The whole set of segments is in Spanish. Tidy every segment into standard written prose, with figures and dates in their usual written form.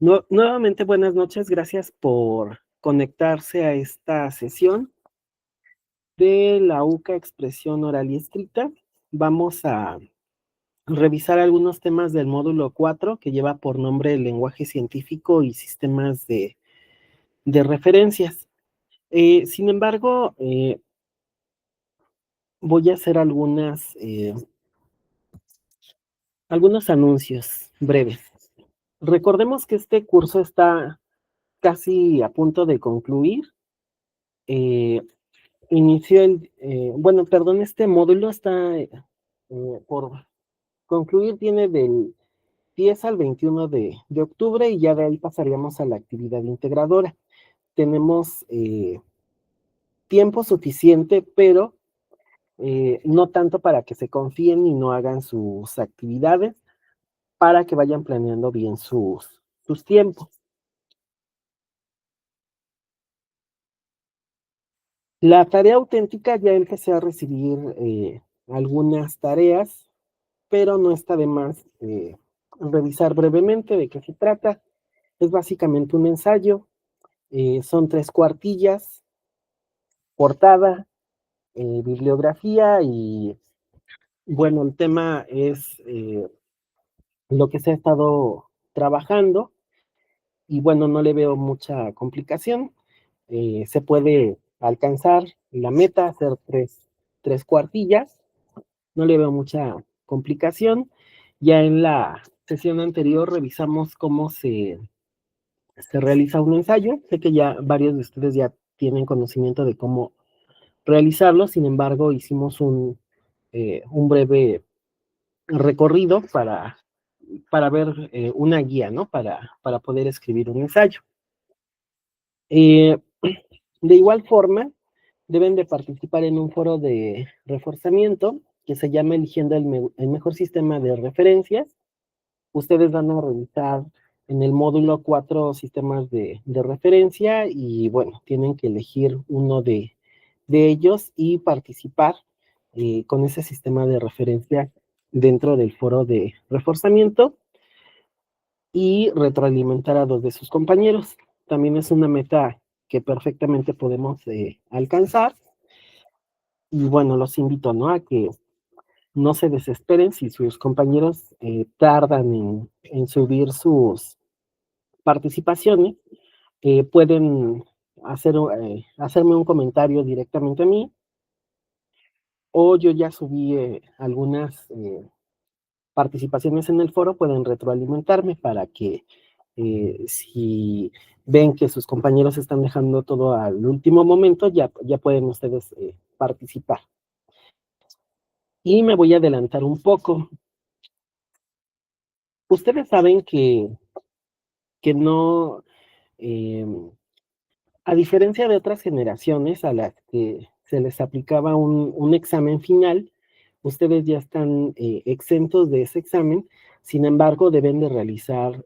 Nuevamente, buenas noches. Gracias por conectarse a esta sesión de la UCA Expresión Oral y Escrita. Vamos a revisar algunos temas del módulo 4 que lleva por nombre Lenguaje Científico y Sistemas de Referencias. Sin embargo, voy a hacer algunos anuncios breves. Recordemos que este curso está casi a punto de concluir. Eh, este módulo está por concluir, tiene del 10 al 21 de octubre y ya de ahí pasaríamos a la actividad integradora. Tenemos tiempo suficiente, pero no tanto para que se confíen y no hagan sus actividades, para que vayan planeando bien sus tiempos. La tarea auténtica ya empecé a recibir algunas tareas, pero no está de más revisar brevemente de qué se trata. Es básicamente un ensayo, son 3 cuartillas, portada, bibliografía y bueno, el tema es lo que se ha estado trabajando y bueno, no le veo mucha complicación. Se puede alcanzar la meta, hacer tres cuartillas, no le veo mucha complicación. Ya en la sesión anterior revisamos cómo se realiza un ensayo. Sé que ya varios de ustedes ya tienen conocimiento de cómo realizarlo, sin embargo, hicimos un breve recorrido para ver una guía, ¿no? Para poder escribir un ensayo. De igual forma, deben de participar en un foro de reforzamiento que se llama Eligiendo el mejor sistema de referencias. Ustedes van a revisar en el módulo 4 sistemas de referencia y bueno, tienen que elegir uno de ellos y participar con ese sistema de referencia dentro del foro de reforzamiento y retroalimentar a 2 de sus compañeros. También es una meta que perfectamente podemos alcanzar. Y bueno, los invito, ¿no? A que no se desesperen si sus compañeros tardan en subir sus participaciones. Pueden hacerme un comentario directamente a mí o yo ya subí algunas participaciones en el foro, pueden retroalimentarme para que si ven que sus compañeros están dejando todo al último momento, ya pueden ustedes participar. Y me voy a adelantar un poco. Ustedes saben que no, eh, a diferencia de otras generaciones a las que se les aplicaba un examen final, ustedes ya están exentos de ese examen, sin embargo, deben de realizar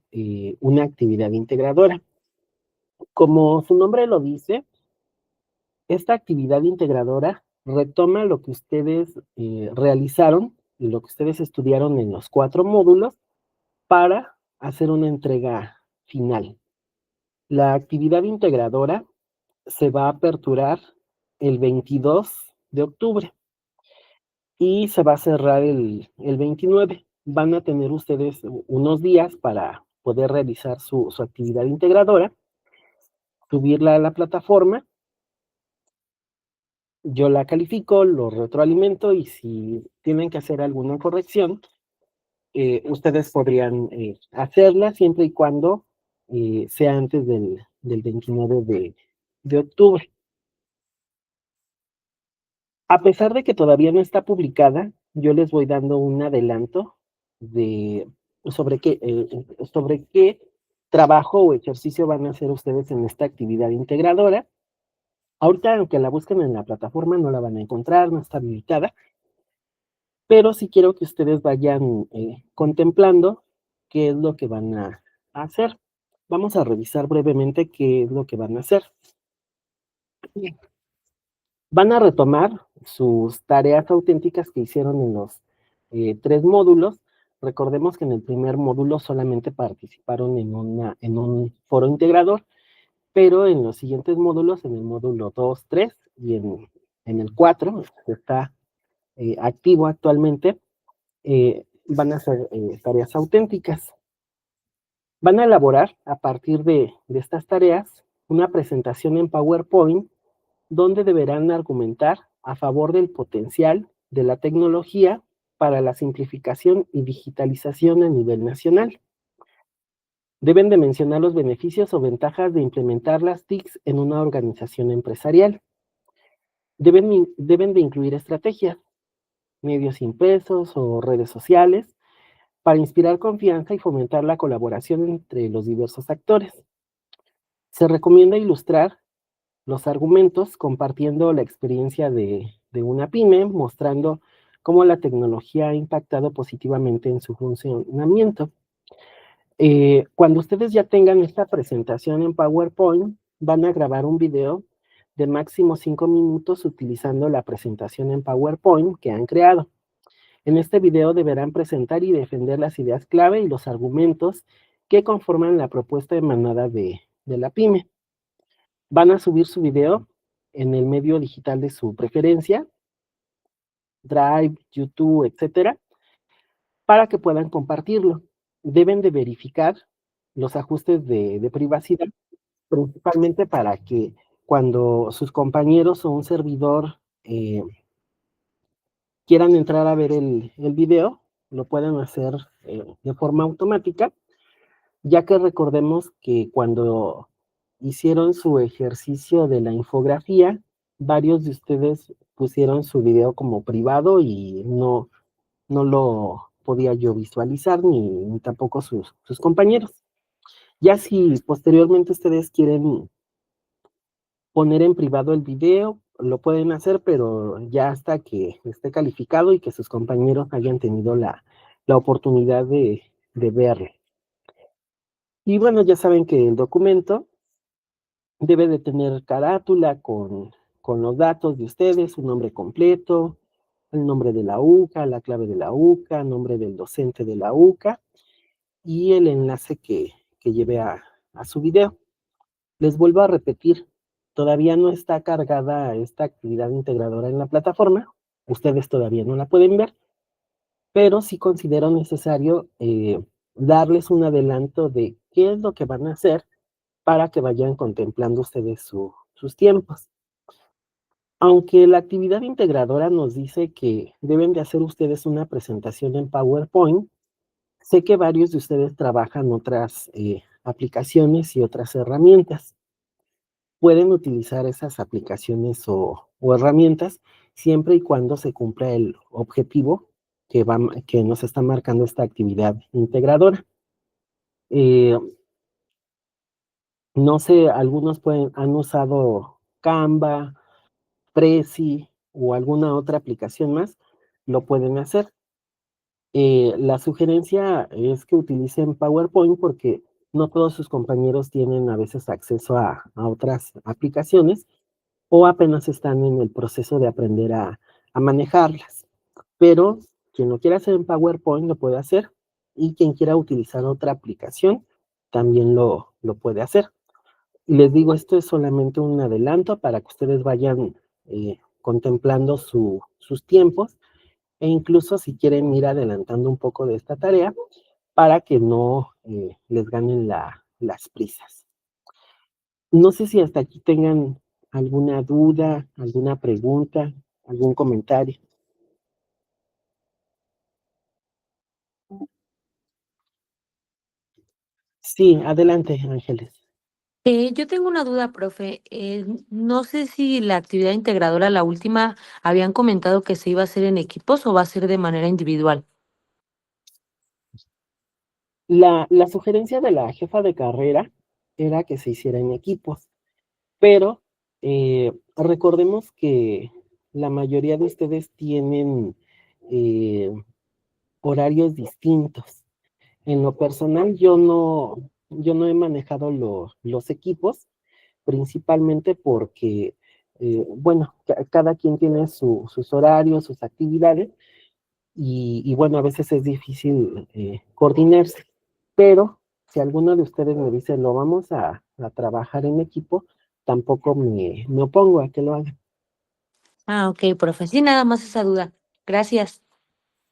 una actividad integradora. Como su nombre lo dice, esta actividad integradora retoma lo que ustedes realizaron y lo que ustedes estudiaron en los 4 módulos para hacer una entrega final. La actividad integradora se va a aperturar el 22 de octubre y se va a cerrar el 29. Van a tener ustedes unos días para poder realizar su actividad integradora, subirla a la plataforma, yo la califico, lo retroalimento y si tienen que hacer alguna corrección, ustedes podrían hacerla siempre y cuando sea antes del 29 de octubre. A pesar de que todavía no está publicada, yo les voy dando un adelanto de sobre qué trabajo o ejercicio van a hacer ustedes en esta actividad integradora. Ahorita, aunque la busquen en la plataforma, no la van a encontrar, no está habilitada, pero sí quiero que ustedes vayan contemplando qué es lo que van a hacer. Vamos a revisar brevemente qué es lo que van a hacer. Van a retomar sus tareas auténticas que hicieron en los 3 módulos. Recordemos que en el primer módulo solamente participaron en un foro integrador, pero en los siguientes módulos, en el módulo 2, 3 y en el 4, que está activo actualmente, van a ser tareas auténticas. Van a elaborar a partir de estas tareas una presentación en PowerPoint donde deberán argumentar a favor del potencial de la tecnología para la simplificación y digitalización a nivel nacional. Deben de mencionar los beneficios o ventajas de implementar las TICs en una organización empresarial. Deben de incluir estrategias, medios impresos o redes sociales para inspirar confianza y fomentar la colaboración entre los diversos actores. Se recomienda ilustrar los argumentos compartiendo la experiencia de una pyme, mostrando cómo la tecnología ha impactado positivamente en su funcionamiento. Cuando ustedes ya tengan esta presentación en PowerPoint, van a grabar un video de máximo 5 minutos utilizando la presentación en PowerPoint que han creado. En este video deberán presentar y defender las ideas clave y los argumentos que conforman la propuesta emanada de la pyme. Van a subir su video en el medio digital de su preferencia, Drive, YouTube, etcétera, para que puedan compartirlo. Deben de verificar los ajustes de privacidad, principalmente para que cuando sus compañeros o un servidor quieran entrar a ver el video, lo pueden hacer de forma automática, ya que recordemos que cuando hicieron su ejercicio de la infografía, varios de ustedes pusieron su video como privado y no lo podía yo visualizar, ni tampoco sus compañeros. Ya si posteriormente ustedes quieren poner en privado el video, lo pueden hacer, pero ya hasta que esté calificado y que sus compañeros hayan tenido la oportunidad de verlo. Y bueno, ya saben que el documento debe de tener carátula con los datos de ustedes, su nombre completo, el nombre de la UCA, la clave de la UCA, nombre del docente de la UCA y el enlace que lleve a su video. Les vuelvo a repetir, todavía no está cargada esta actividad integradora en la plataforma, ustedes todavía no la pueden ver, pero sí considero necesario darles un adelanto de qué es lo que van a hacer para que vayan contemplando ustedes sus tiempos. Aunque la actividad integradora nos dice que deben de hacer ustedes una presentación en PowerPoint, sé que varios de ustedes trabajan otras aplicaciones y otras herramientas. Pueden utilizar esas aplicaciones o herramientas siempre y cuando se cumpla el objetivo que nos está marcando esta actividad integradora. Eh, no sé, algunos han usado Canva, Prezi o alguna otra aplicación más, lo pueden hacer. La sugerencia es que utilicen PowerPoint porque no todos sus compañeros tienen a veces acceso a otras aplicaciones o apenas están en el proceso de aprender a manejarlas. Pero quien lo quiera hacer en PowerPoint lo puede hacer y quien quiera utilizar otra aplicación también lo puede hacer. Y les digo, esto es solamente un adelanto para que ustedes vayan contemplando sus tiempos e incluso si quieren ir adelantando un poco de esta tarea para que no les ganen las prisas. No sé si hasta aquí tengan alguna duda, alguna pregunta, algún comentario. Sí, adelante, Ángeles. Yo tengo una duda, profe. No sé si la actividad integradora, la última, habían comentado que se iba a hacer en equipos o va a ser de manera individual. La sugerencia de la jefa de carrera era que se hiciera en equipos, pero recordemos que la mayoría de ustedes tienen horarios distintos. En lo personal, yo no he manejado los equipos, principalmente porque, bueno, cada quien tiene sus horarios, sus actividades, y bueno, a veces es difícil coordinarse, pero si alguno de ustedes me dice, lo vamos a trabajar en equipo, tampoco me opongo a que lo hagan. Ah, ok, profe. Sí, nada más esa duda. Gracias.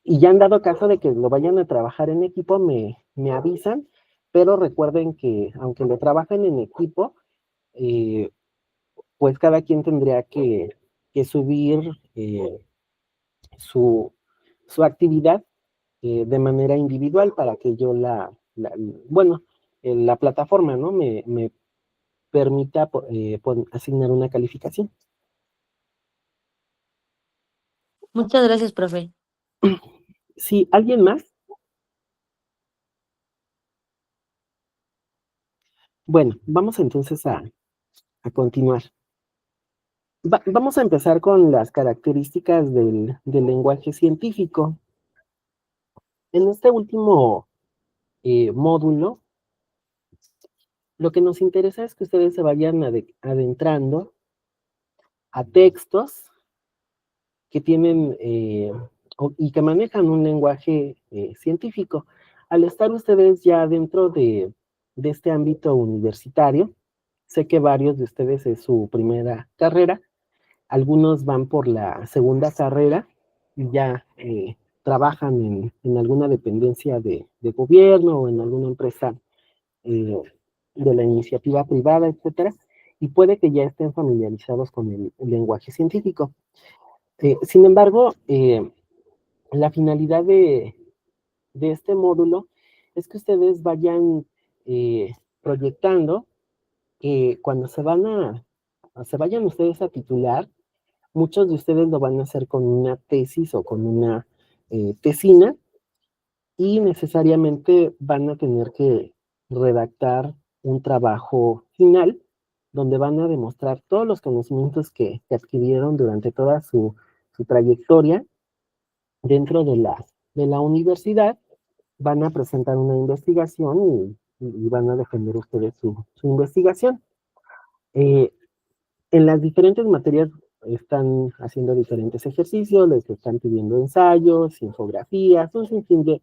Y ya han dado caso de que lo vayan a trabajar en equipo, me avisan, pero recuerden que aunque lo trabajen en equipo, eh, pues cada quien tendría que subir su, su actividad de manera individual para que yo bueno, la plataforma, ¿no? Me permita asignar una calificación. Muchas gracias, profe. Si alguien más, bueno, vamos entonces a continuar. Vamos a empezar con las características del lenguaje científico. En este último módulo, lo que nos interesa es que ustedes se vayan adentrando a textos que tienen y que manejan un lenguaje científico. Al estar ustedes ya dentro de este ámbito universitario, sé que varios de ustedes es su primera carrera, algunos van por la segunda carrera y ya trabajan en alguna dependencia de gobierno o en alguna empresa eh, de la iniciativa privada, etcétera, y puede que ya estén familiarizados con el lenguaje científico. Sin embargo, la finalidad de este módulo es que ustedes vayan proyectando que cuando se vayan ustedes a titular, muchos de ustedes lo van a hacer con una tesis o con una tesina y necesariamente van a tener que redactar un trabajo final donde van a demostrar todos los conocimientos que adquirieron durante toda su trayectoria dentro de la universidad. Van a presentar una investigación y van a defender ustedes su investigación. Eh, en las diferentes materias están haciendo diferentes ejercicios, les están pidiendo ensayos, infografías, un sinfín de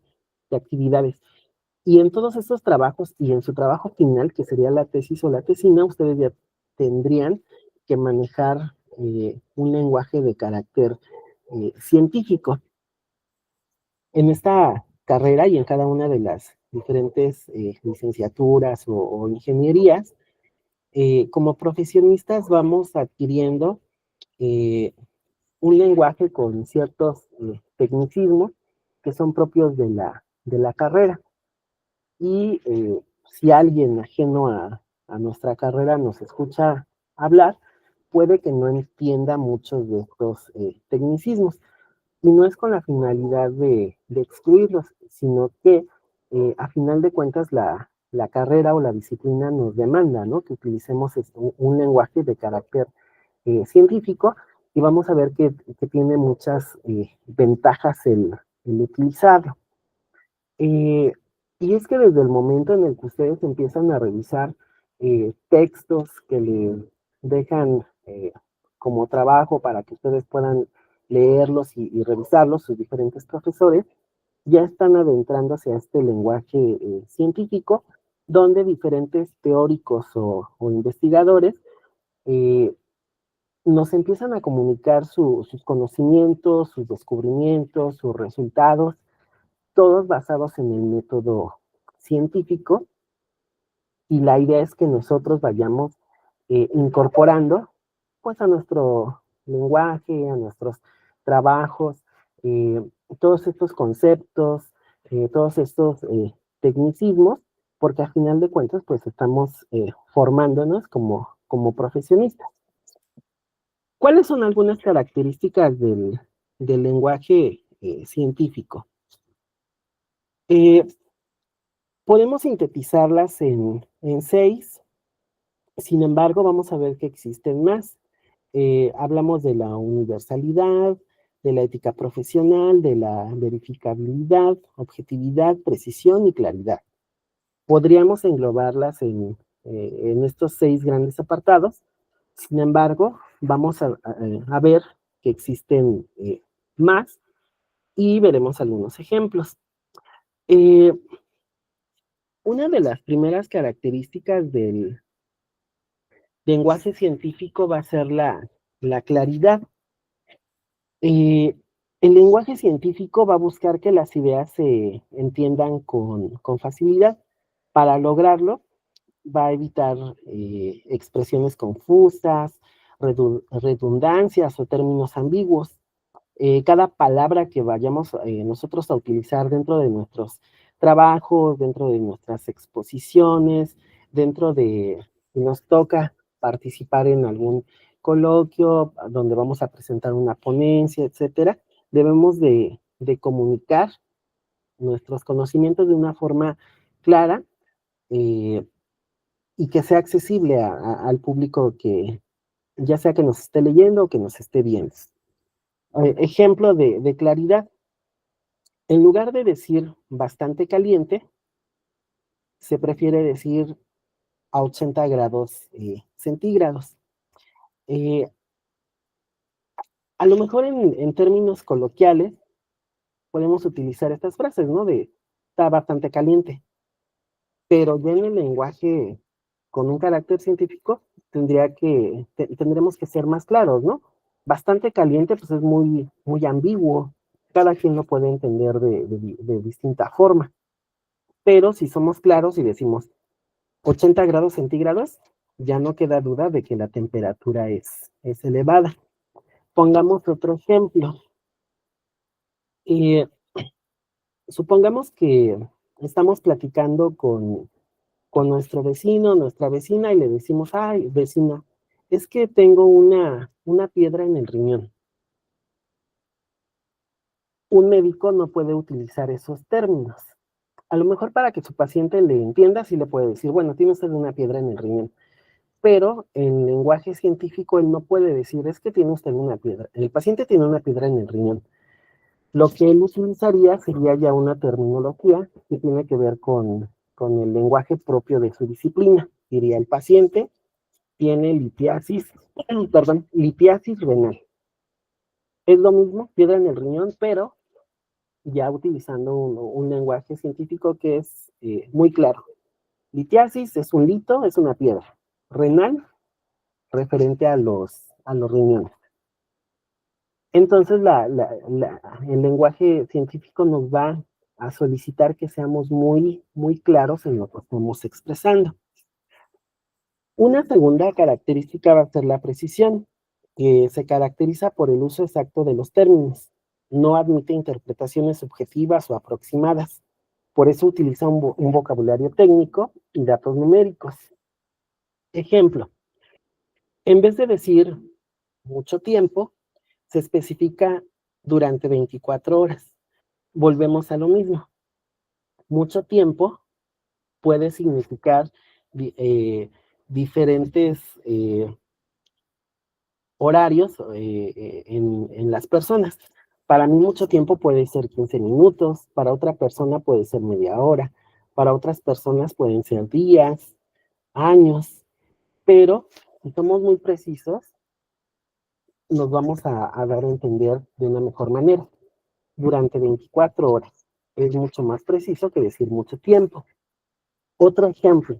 actividades. Y en todos estos trabajos y en su trabajo final, que sería la tesis o la tesina, ustedes ya tendrían que manejar un lenguaje de carácter científico. En esta carrera y en cada una de las diferentes licenciaturas o ingenierías, como profesionistas vamos adquiriendo eh, un lenguaje con ciertos tecnicismos que son propios de la carrera. Y si alguien ajeno a nuestra carrera nos escucha hablar, puede que no entienda muchos de estos tecnicismos. Y no es con la finalidad de excluirlos, sino que a final de cuentas la carrera o la disciplina nos demanda, ¿no? Que utilicemos un lenguaje de carácter científico y vamos a ver que tiene muchas ventajas el utilizarlo. Eh, y es que desde el momento en el que ustedes empiezan a revisar textos que le dejan como trabajo para que ustedes puedan leerlos y revisarlos, sus diferentes profesores, ya están adentrándose a este lenguaje científico, donde diferentes teóricos o investigadores eh, nos empiezan a comunicar sus conocimientos, sus descubrimientos, sus resultados, todos basados en el método científico, y la idea es que nosotros vayamos incorporando pues a nuestro lenguaje, a nuestros trabajos, eh, todos estos conceptos, todos estos tecnicismos, porque a final de cuentas pues estamos formándonos como profesionistas. ¿Cuáles son algunas características del lenguaje científico? Eh, Podemos sintetizarlas en 6, sin embargo, vamos a ver que existen más. Hablamos de la universalidad, de la ética profesional, de la verificabilidad, objetividad, precisión y claridad. Podríamos englobarlas en estos 6 grandes apartados. Sin embargo, vamos a ver que existen más y veremos algunos ejemplos. Una de las primeras características del lenguaje científico va a ser la claridad. El lenguaje científico va a buscar que las ideas se entiendan con facilidad. Para lograrlo, va a evitar expresiones confusas, redundancias o términos ambiguos. Cada palabra que vayamos nosotros a utilizar dentro de nuestros trabajos, dentro de nuestras exposiciones, dentro de, si nos toca participar en algún coloquio donde vamos a presentar una ponencia, etcétera, debemos de comunicar nuestros conocimientos de una forma clara eh, y que sea accesible al público que ya sea que nos esté leyendo o que nos esté viendo. Ejemplo de claridad. En lugar de decir bastante caliente, se prefiere decir a 80 grados centígrados. Eh, a lo mejor en términos coloquiales podemos utilizar estas frases, ¿no? De está bastante caliente, pero ya en el lenguaje con un carácter científico tendremos que ser más claros, ¿no? Bastante caliente, pues es muy ambiguo. Cada quien lo puede entender de distinta forma. Pero si somos claros y decimos 80 grados centígrados, ya no queda duda de que la temperatura es elevada. Pongamos otro ejemplo. Supongamos que estamos platicando con nuestro vecino, nuestra vecina, y le decimos, ay, vecina, es que tengo una piedra en el riñón. Un médico no puede utilizar esos términos. A lo mejor para que su paciente le entienda, sí le puede decir, bueno, tiene usted una piedra en el riñón. Pero en lenguaje científico él no puede decir, es que tiene usted una piedra. El paciente tiene una piedra en el riñón. Lo que él utilizaría sería ya una terminología que tiene que ver con el lenguaje propio de su disciplina. Diría, el paciente tiene litiasis, perdón, litiasis renal. Es lo mismo, piedra en el riñón, pero ya utilizando un lenguaje científico que es muy claro. Litiasis es un lito, es una piedra. Renal, referente a los riñones. Entonces, el lenguaje científico nos va a solicitar que seamos muy claros en lo que estamos expresando. Una segunda característica va a ser la precisión, que se caracteriza por el uso exacto de los términos. No admite interpretaciones subjetivas o aproximadas. Por eso utiliza un vocabulario técnico y datos numéricos. Ejemplo, en vez de decir mucho tiempo, se especifica durante 24 horas. Volvemos a lo mismo. Mucho tiempo puede significar diferentes horarios en las personas. Para mí mucho tiempo puede ser 15 minutos, para otra persona puede ser media hora, para otras personas pueden ser días, años, pero si somos muy precisos, nos vamos a dar a entender de una mejor manera. Durante 24 horas. Es mucho más preciso que decir mucho tiempo. Otro ejemplo.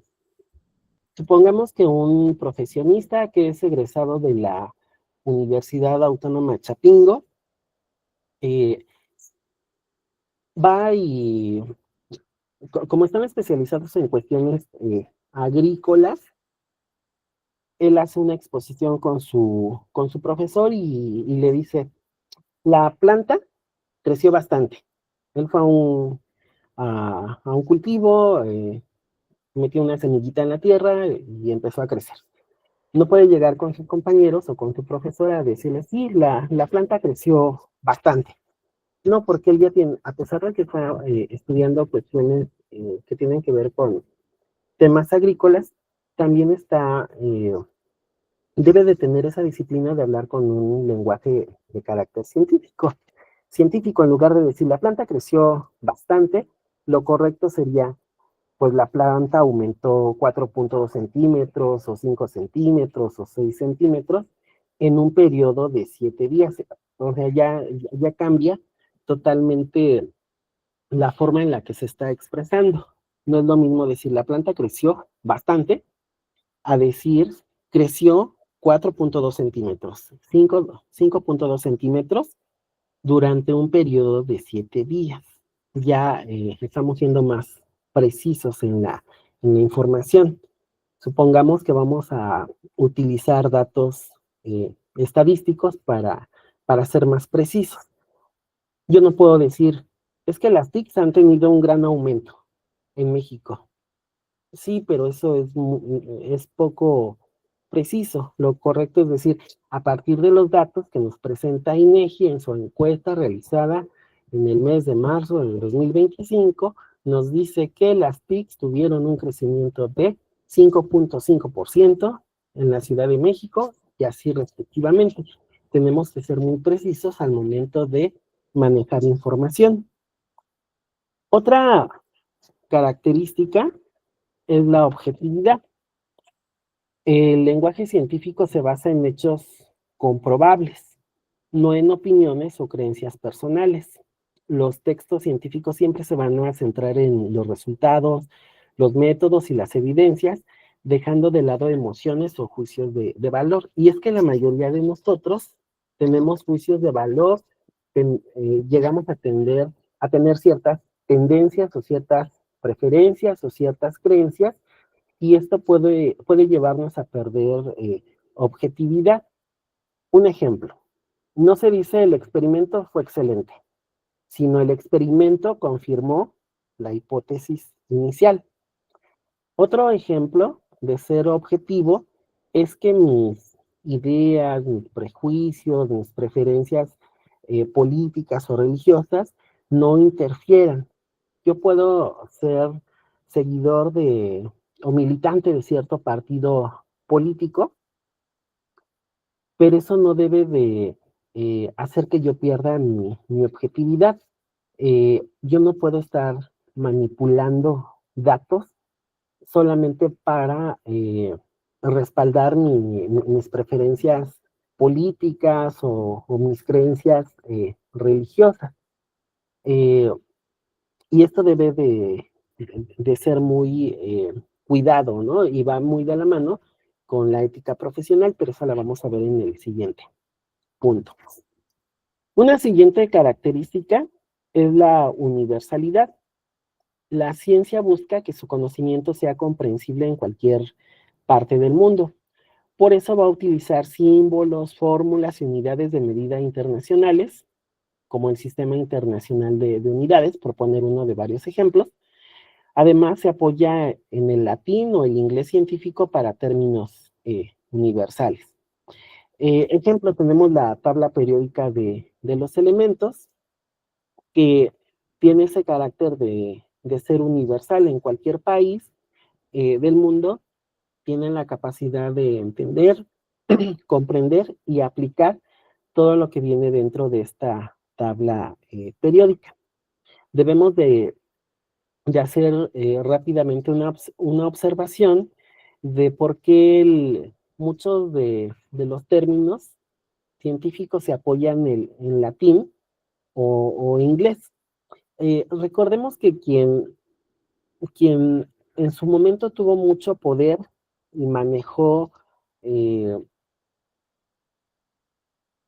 Supongamos que un profesionista que es egresado de la Universidad Autónoma Chapingo va y, como están especializados en cuestiones agrícolas, él hace una exposición con su profesor y le dice, la planta creció bastante. Él fue a un cultivo, metió una semillita en la tierra y empezó a crecer. No puede llegar con sus compañeros o con su profesora a decirle, sí, la planta creció bastante. No, porque él ya tiene, a pesar de que está estudiando cuestiones que tienen que ver con temas agrícolas, también debe de tener esa disciplina de hablar con un lenguaje de carácter científico. Científico, en lugar de decir la planta creció bastante, lo correcto sería pues la planta aumentó 4.2 centímetros o 5 centímetros o 6 centímetros en un periodo de 7 días. O sea, ya cambia totalmente la forma en la que se está expresando. No es lo mismo decir la planta creció bastante a decir creció 4.2 centímetros, 5.2 centímetros durante un periodo de 7 días. Ya estamos siendo más precisos en la información. Supongamos que vamos a utilizar datos estadísticos para ser más precisos. Yo no puedo decir, es que las TICs han tenido un gran aumento en México. Sí, pero eso es poco preciso. Lo correcto es decir, a partir de los datos que nos presenta INEGI en su encuesta realizada en el mes de marzo del 2025, nos dice que las TICs tuvieron un crecimiento de 5.5% en la Ciudad de México y así respectivamente. Tenemos que ser muy precisos al momento de manejar información. Otra característica es la objetividad. El lenguaje científico se basa en hechos comprobables, no en opiniones o creencias personales. Los textos científicos siempre se van a centrar en los resultados, los métodos y las evidencias, dejando de lado emociones o juicios de valor. Y es que la mayoría de nosotros tenemos juicios de valor, llegamos a tener ciertas tendencias o ciertas preferencias o ciertas creencias, y esto puede llevarnos a perder objetividad. Un ejemplo, no se dice el experimento fue excelente, sino el experimento confirmó la hipótesis inicial. Otro ejemplo de ser objetivo es que mis ideas, mis prejuicios, mis preferencias políticas o religiosas no interfieran. Yo puedo ser seguidor o militante de cierto partido político, pero eso no debe de hacer que yo pierda mi objetividad. Yo no puedo estar manipulando datos solamente para respaldar mis preferencias políticas o mis creencias religiosas. Eh, y esto debe de ser muy cuidado, ¿no? Y va muy de la mano con la ética profesional, pero esa la vamos a ver en el siguiente punto. Una siguiente característica es la universalidad. La ciencia busca que su conocimiento sea comprensible en cualquier parte del mundo. Por eso va a utilizar símbolos, fórmulas y unidades de medida internacionales, como el Sistema Internacional de Unidades, por poner uno de varios ejemplos. Además, se apoya en el latín o el inglés científico para términos universales. Ejemplo, tenemos la tabla periódica de los elementos, que tiene ese carácter de ser universal en cualquier país del mundo. Tienen la capacidad de entender, comprender y aplicar todo lo que viene dentro de esta tabla periódica. Debemos de hacer rápidamente una observación de por qué muchos de los términos científicos se apoyan en latín o inglés. Recordemos que quien en su momento tuvo mucho poder y manejó eh,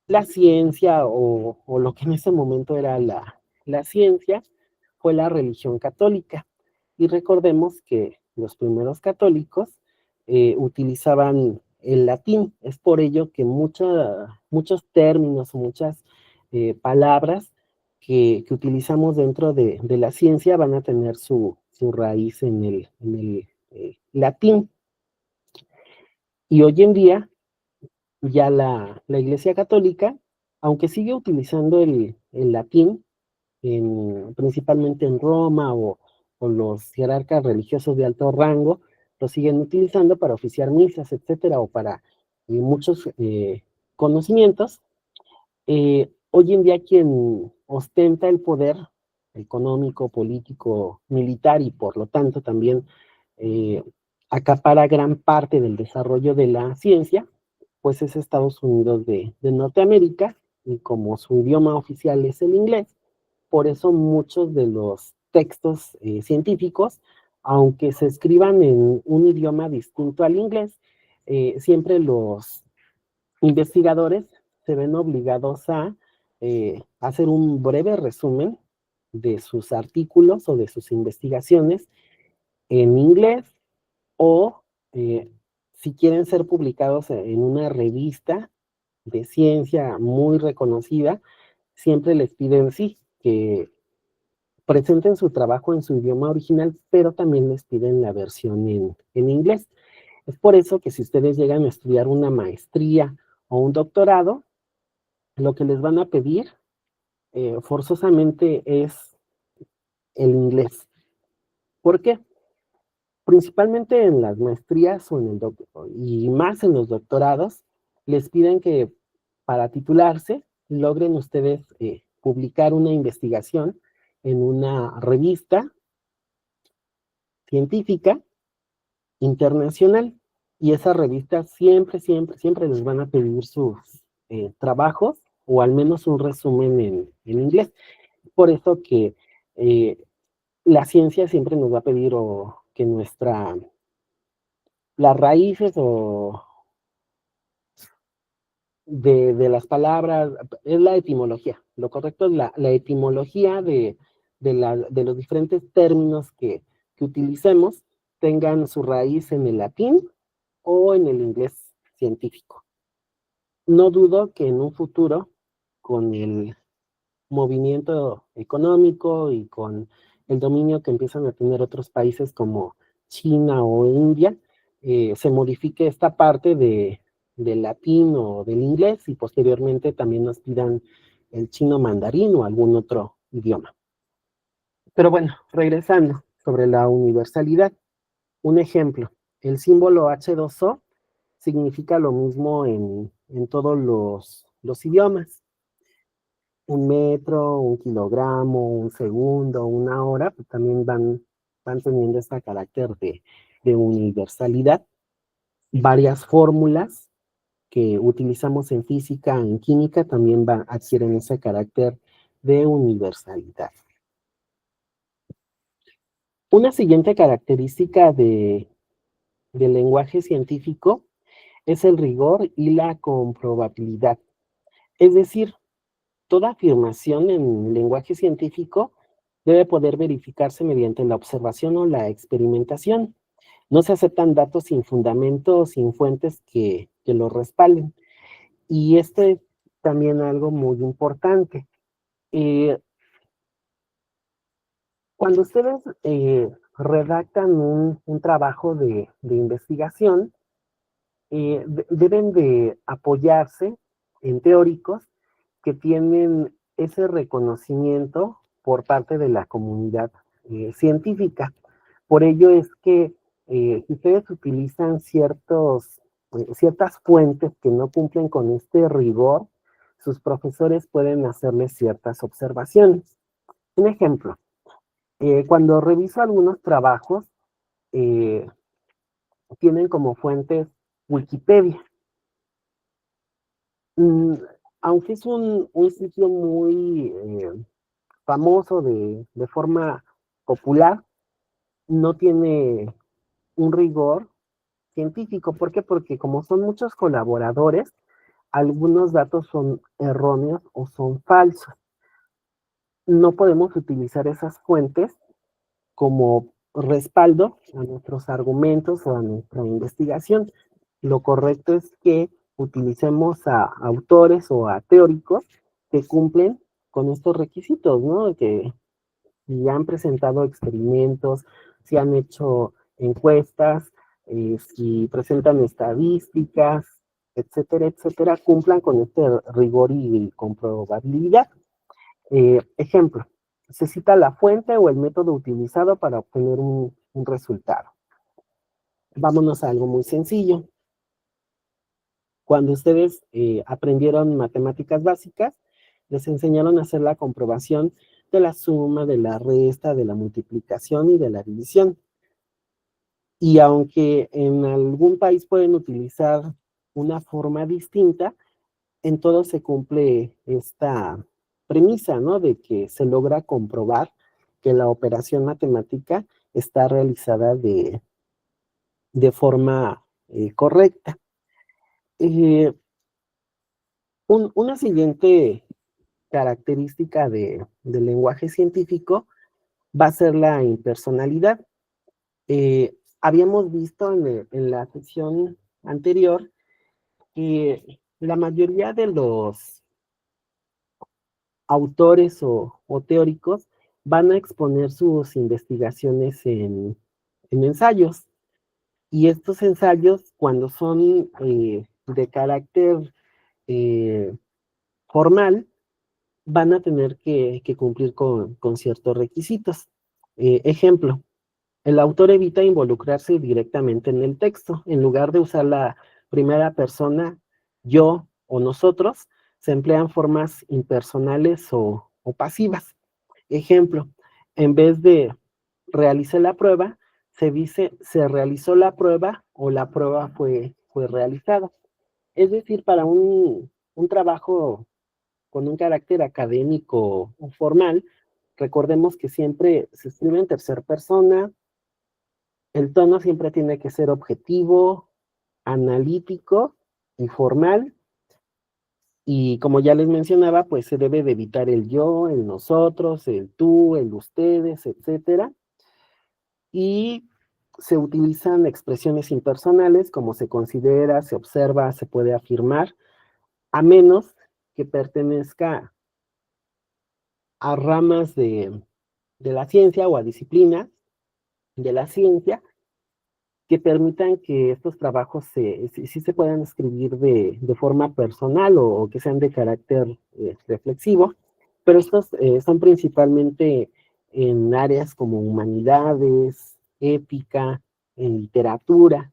la ciencia o lo que en ese momento era la ciencia, fue la religión católica. Y recordemos que los primeros católicos utilizaban el latín. Es por ello que muchos términos o muchas palabras que utilizamos dentro de la ciencia van a tener su raíz en el latín. Y hoy en día ya la Iglesia Católica, aunque sigue utilizando el latín, principalmente en Roma o los jerarcas religiosos de alto rango, lo siguen utilizando para oficiar misas, etcétera, o para muchos conocimientos. Hoy en día quien ostenta el poder económico, político, militar y por lo tanto también eh, acapara gran parte del desarrollo de la ciencia, pues es Estados Unidos de Norteamérica, y como su idioma oficial es el inglés, por eso muchos de los textos científicos, aunque se escriban en un idioma distinto al inglés, siempre los investigadores se ven obligados a hacer un breve resumen de sus artículos o de sus investigaciones en inglés o si quieren ser publicados en una revista de ciencia muy reconocida, siempre les piden sí, que presenten su trabajo en su idioma original, pero también les piden la versión en inglés. Es por eso que si ustedes llegan a estudiar una maestría o un doctorado, lo que les van a pedir forzosamente es el inglés. ¿Por qué? Principalmente en las maestrías o en el y más en los doctorados, les piden que para titularse logren ustedes publicar una investigación en una revista científica internacional. Y esa revista siempre les van a pedir sus trabajos o al menos un resumen en inglés. Por eso que la ciencia siempre nos va a pedir o que las raíces o de las palabras, es la etimología. Lo correcto es la etimología de los diferentes términos que utilicemos tengan su raíz en el latín o en el inglés científico. No dudo que en un futuro, con el movimiento económico y con el dominio que empiezan a tener otros países como China o India, se modifique esta parte del latín o del inglés y posteriormente también nos pidan el chino mandarín o algún otro idioma. Pero bueno, regresando sobre la universalidad, un ejemplo, el símbolo H2O significa lo mismo en todos los idiomas. Un metro, un kilogramo, un segundo, una hora, pues también van teniendo este carácter de universalidad. Varias fórmulas que utilizamos en física, en química, también adquieren ese carácter de universalidad. Una siguiente característica del lenguaje científico es el rigor y la comprobabilidad. Es decir, toda afirmación en lenguaje científico debe poder verificarse mediante la observación o la experimentación. No se aceptan datos sin fundamento o sin fuentes que los respalden. Y esto es también algo muy importante. Cuando ustedes redactan un trabajo de investigación, deben de apoyarse en teóricos que tienen ese reconocimiento por parte de la comunidad científica. Por ello es que si ustedes utilizan ciertas fuentes que no cumplen con este rigor, sus profesores pueden hacerles ciertas observaciones. Un ejemplo, cuando reviso algunos trabajos, eh, tienen como fuentes Wikipedia. Mm, Aunque es un sitio muy famoso de forma popular, no tiene un rigor científico. ¿Por qué? Porque como son muchos colaboradores, algunos datos son erróneos o son falsos. No podemos utilizar esas fuentes como respaldo a nuestros argumentos o a nuestra investigación. Lo correcto es que utilicemos a autores o a teóricos que cumplen con estos requisitos, ¿no? Que si han presentado experimentos, si han hecho encuestas, si presentan estadísticas, etcétera, etcétera, cumplan con este rigor y comprobabilidad. Ejemplo, se cita la fuente o el método utilizado para obtener un resultado. Vámonos a algo muy sencillo. Cuando ustedes aprendieron matemáticas básicas, les enseñaron a hacer la comprobación de la suma, de la resta, de la multiplicación y de la división. Y aunque en algún país pueden utilizar una forma distinta, en todo se cumple esta premisa, ¿no? De que se logra comprobar que la operación matemática está realizada de forma correcta. Una siguiente característica del lenguaje científico va a ser la impersonalidad. Habíamos visto en la sesión anterior que la mayoría de los autores o teóricos van a exponer sus investigaciones en ensayos. Y estos ensayos, cuando son de carácter formal, van a tener que cumplir con ciertos requisitos. Ejemplo, el autor evita involucrarse directamente en el texto. En lugar de usar la primera persona, yo o nosotros, se emplean formas impersonales o pasivas. Ejemplo, en vez de realicé la prueba, se dice se realizó la prueba o la prueba fue realizada. Es decir, para un trabajo con un carácter académico o formal, recordemos que siempre se escribe en tercera persona, el tono siempre tiene que ser objetivo, analítico y formal. Y como ya les mencionaba, pues se debe de evitar el yo, el nosotros, el tú, el ustedes, etcétera. Y se utilizan expresiones impersonales como se considera, se observa, se puede afirmar, a menos que pertenezca a ramas de la ciencia o a disciplinas de la ciencia que permitan que estos trabajos sí se puedan escribir de forma personal o que sean de carácter reflexivo, pero estos son principalmente en áreas como humanidades, ética, en literatura.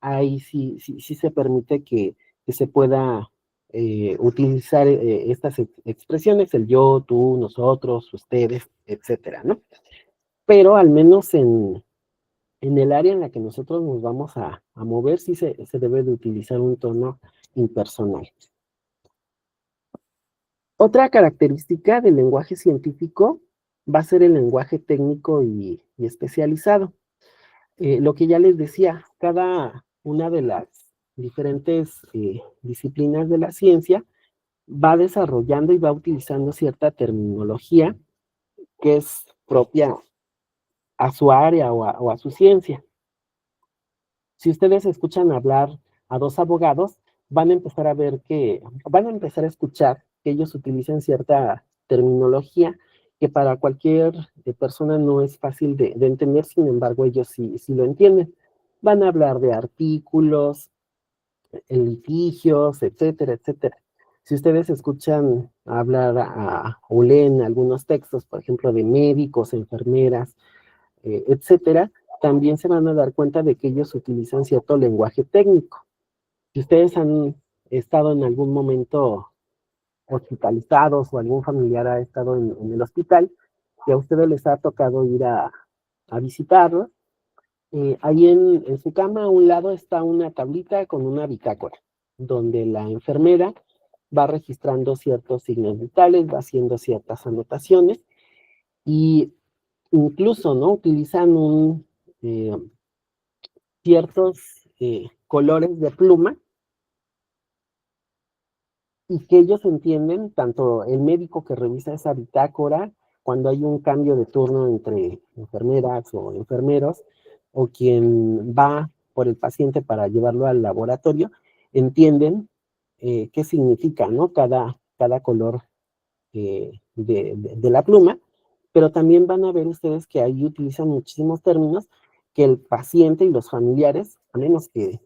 Ahí sí se permite que se pueda utilizar estas expresiones, el yo, tú, nosotros, ustedes, etcétera, ¿no? Pero al menos en el área en la que nosotros nos vamos a mover, sí se debe de utilizar un tono impersonal. Otra característica del lenguaje científico va a ser el lenguaje técnico y especializado. Lo que ya les decía, cada una de las diferentes disciplinas de la ciencia va desarrollando y va utilizando cierta terminología que es propia a su área o a su ciencia. Si ustedes escuchan hablar a dos abogados, van a empezar a ver van a empezar a escuchar que ellos utilizan cierta terminología que para cualquier persona no es fácil de entender, sin embargo, ellos sí lo entienden. Van a hablar de artículos, litigios, etcétera, etcétera. Si ustedes escuchan hablar o leen algunos textos, por ejemplo, de médicos, enfermeras, etcétera, también se van a dar cuenta de que ellos utilizan cierto lenguaje técnico. Si ustedes han estado en algún momento hospitalizados o algún familiar ha estado en el hospital y a ustedes les ha tocado ir a visitarlos, ahí en su cama a un lado está una tablita con una bitácora, donde la enfermera va registrando ciertos signos vitales, va haciendo ciertas anotaciones y incluso, ¿no? Utilizan ciertos colores de pluma y que ellos entienden, tanto el médico que revisa esa bitácora, cuando hay un cambio de turno entre enfermeras o enfermeros, o quien va por el paciente para llevarlo al laboratorio, entienden qué significa, ¿no? Cada color de la pluma, pero también van a ver ustedes que ahí utilizan muchísimos términos que el paciente y los familiares, a menos que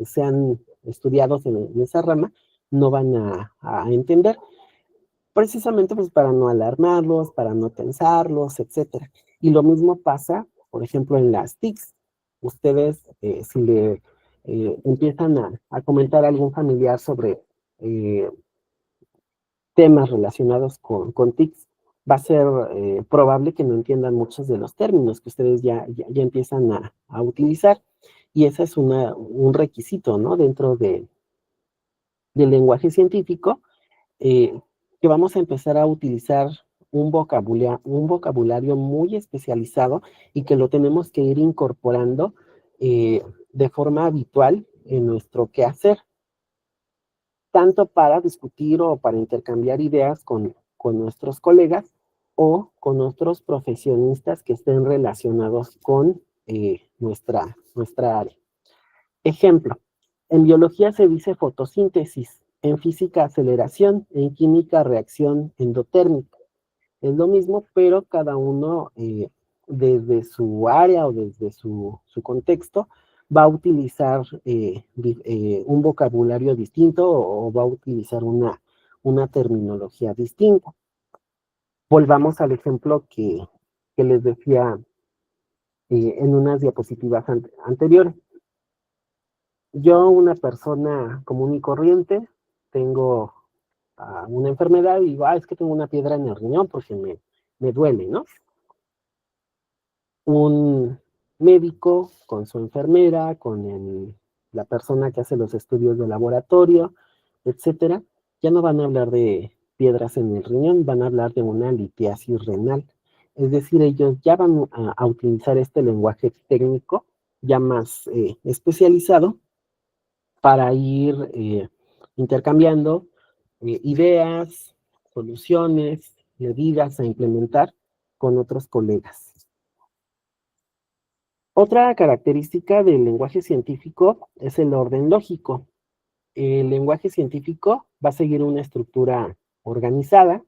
sean estudiados en esa rama, no van a entender, precisamente pues para no alarmarlos, para no tensarlos, etcétera. Y lo mismo pasa, por ejemplo, en las TICs. Ustedes, si le empiezan a comentar a algún familiar sobre temas relacionados con TICs, va a ser probable que no entiendan muchos de los términos que ustedes ya empiezan a utilizar. Y ese es un requisito, ¿no? Dentro del lenguaje científico, que que vamos a empezar a utilizar un vocabulario muy especializado y que lo tenemos que ir incorporando de forma habitual en nuestro quehacer, tanto para discutir o para intercambiar ideas con nuestros colegas o con otros profesionistas que estén relacionados con nuestra área. Ejemplo, en biología se dice fotosíntesis, en física aceleración, en química reacción endotérmica. Es lo mismo, pero cada uno desde su área o desde su contexto va a utilizar un vocabulario distinto o va a utilizar una terminología distinta. Volvamos al ejemplo que les decía en unas diapositivas anteriores. Yo, una persona común y corriente, tengo una enfermedad y digo, es que tengo una piedra en el riñón porque me duele, ¿no? Un médico con su enfermera, la persona que hace los estudios de laboratorio, etcétera, ya no van a hablar de piedras en el riñón, van a hablar de una litiasis renal. Es decir, ellos ya van a utilizar este lenguaje técnico ya más especializado para ir intercambiando ideas, soluciones, medidas a implementar con otros colegas. Otra característica del lenguaje científico es el orden lógico. El lenguaje científico va a seguir una estructura organizada,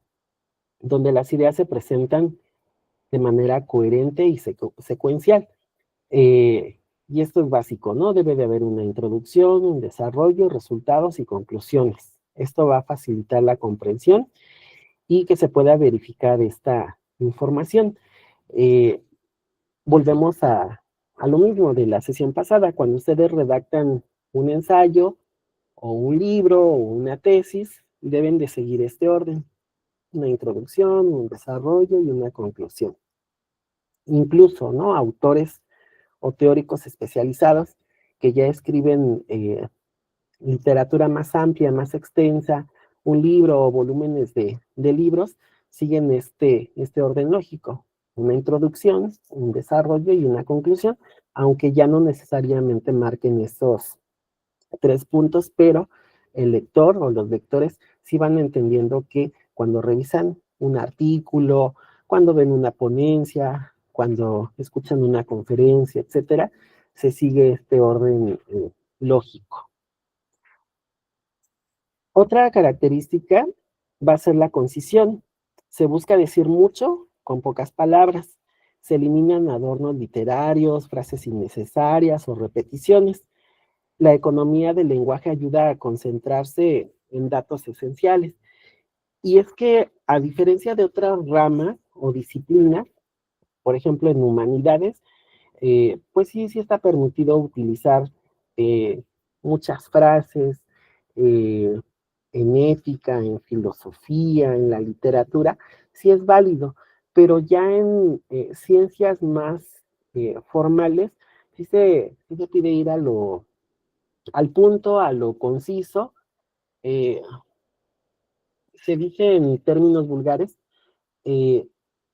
donde las ideas se presentan de manera coherente y secuencial. Y esto es básico, ¿no? Debe de haber una introducción, un desarrollo, resultados y conclusiones. Esto va a facilitar la comprensión y que se pueda verificar esta información. Volvemos a lo mismo de la sesión pasada, cuando ustedes redactan un ensayo o un libro o una tesis, deben de seguir este orden: una introducción, un desarrollo y una conclusión. Incluso, ¿no? Autores o teóricos especializados que ya escriben literatura más amplia, más extensa, un libro o volúmenes de libros, siguen este orden lógico: una introducción, un desarrollo y una conclusión, aunque ya no necesariamente marquen esos 3 puntos, pero el lector o los lectores sí van entendiendo que cuando revisan un artículo, cuando ven una ponencia, cuando escuchan una conferencia, etcétera, se sigue este orden lógico. Otra característica va a ser la concisión. Se busca decir mucho con pocas palabras. Se eliminan adornos literarios, frases innecesarias o repeticiones. La economía del lenguaje ayuda a concentrarse en datos esenciales. Y es que, a diferencia de otras ramas o disciplinas, por ejemplo, en humanidades, pues sí está permitido utilizar eh, muchas frases eh, en ética, en filosofía, en la literatura, sí es válido, pero ya en ciencias más formales, sí se pide ir al punto, a lo conciso. eh, Se dice en términos vulgares, eh,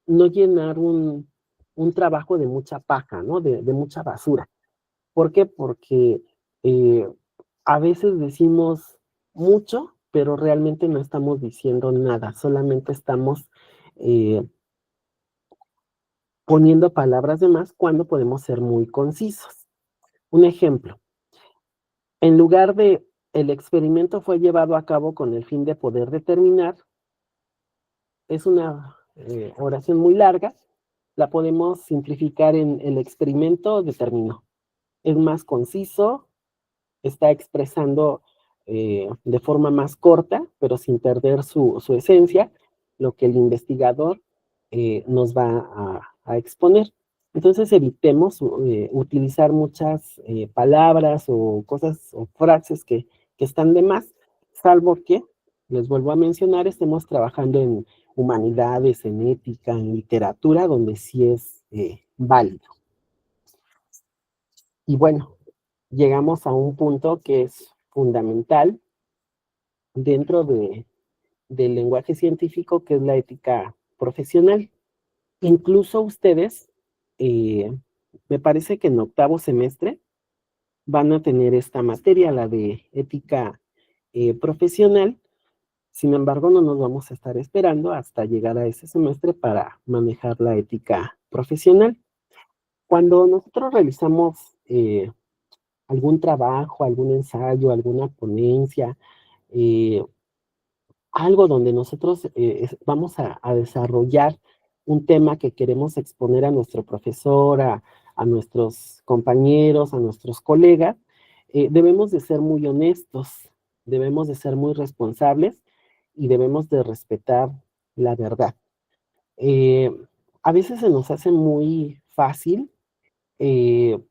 no llenar un trabajo de mucha paja, ¿no? De mucha basura. ¿Por qué? Porque eh, a veces decimos mucho, pero realmente no estamos diciendo nada, solamente estamos eh, poniendo palabras de más cuando podemos ser muy concisos. Un ejemplo: en lugar de el experimento fue llevado a cabo con el fin de poder determinar, es una oración muy larga, la podemos simplificar en el experimento determinó. Es más conciso, está expresando de forma más corta, pero sin perder su esencia, lo que el investigador nos va a exponer. Entonces evitemos utilizar muchas palabras o cosas o frases que están de más, salvo que, les vuelvo a mencionar, estemos trabajando en humanidades, en ética, en literatura, donde sí es válido. Y bueno, llegamos a un punto que es fundamental dentro del lenguaje científico, que es la ética profesional. Incluso ustedes, me parece que en octavo semestre van a tener esta materia, la de ética profesional. Sin embargo, no nos vamos a estar esperando hasta llegar a ese semestre para manejar la ética profesional. Cuando nosotros realizamos algún trabajo, algún ensayo, alguna ponencia, eh, algo donde nosotros vamos a desarrollar un tema que queremos exponer a nuestro profesor, a nuestros compañeros, a nuestros colegas, debemos de ser muy honestos, debemos de ser muy responsables y debemos de respetar la verdad. Eh, a veces se nos hace muy fácil eh,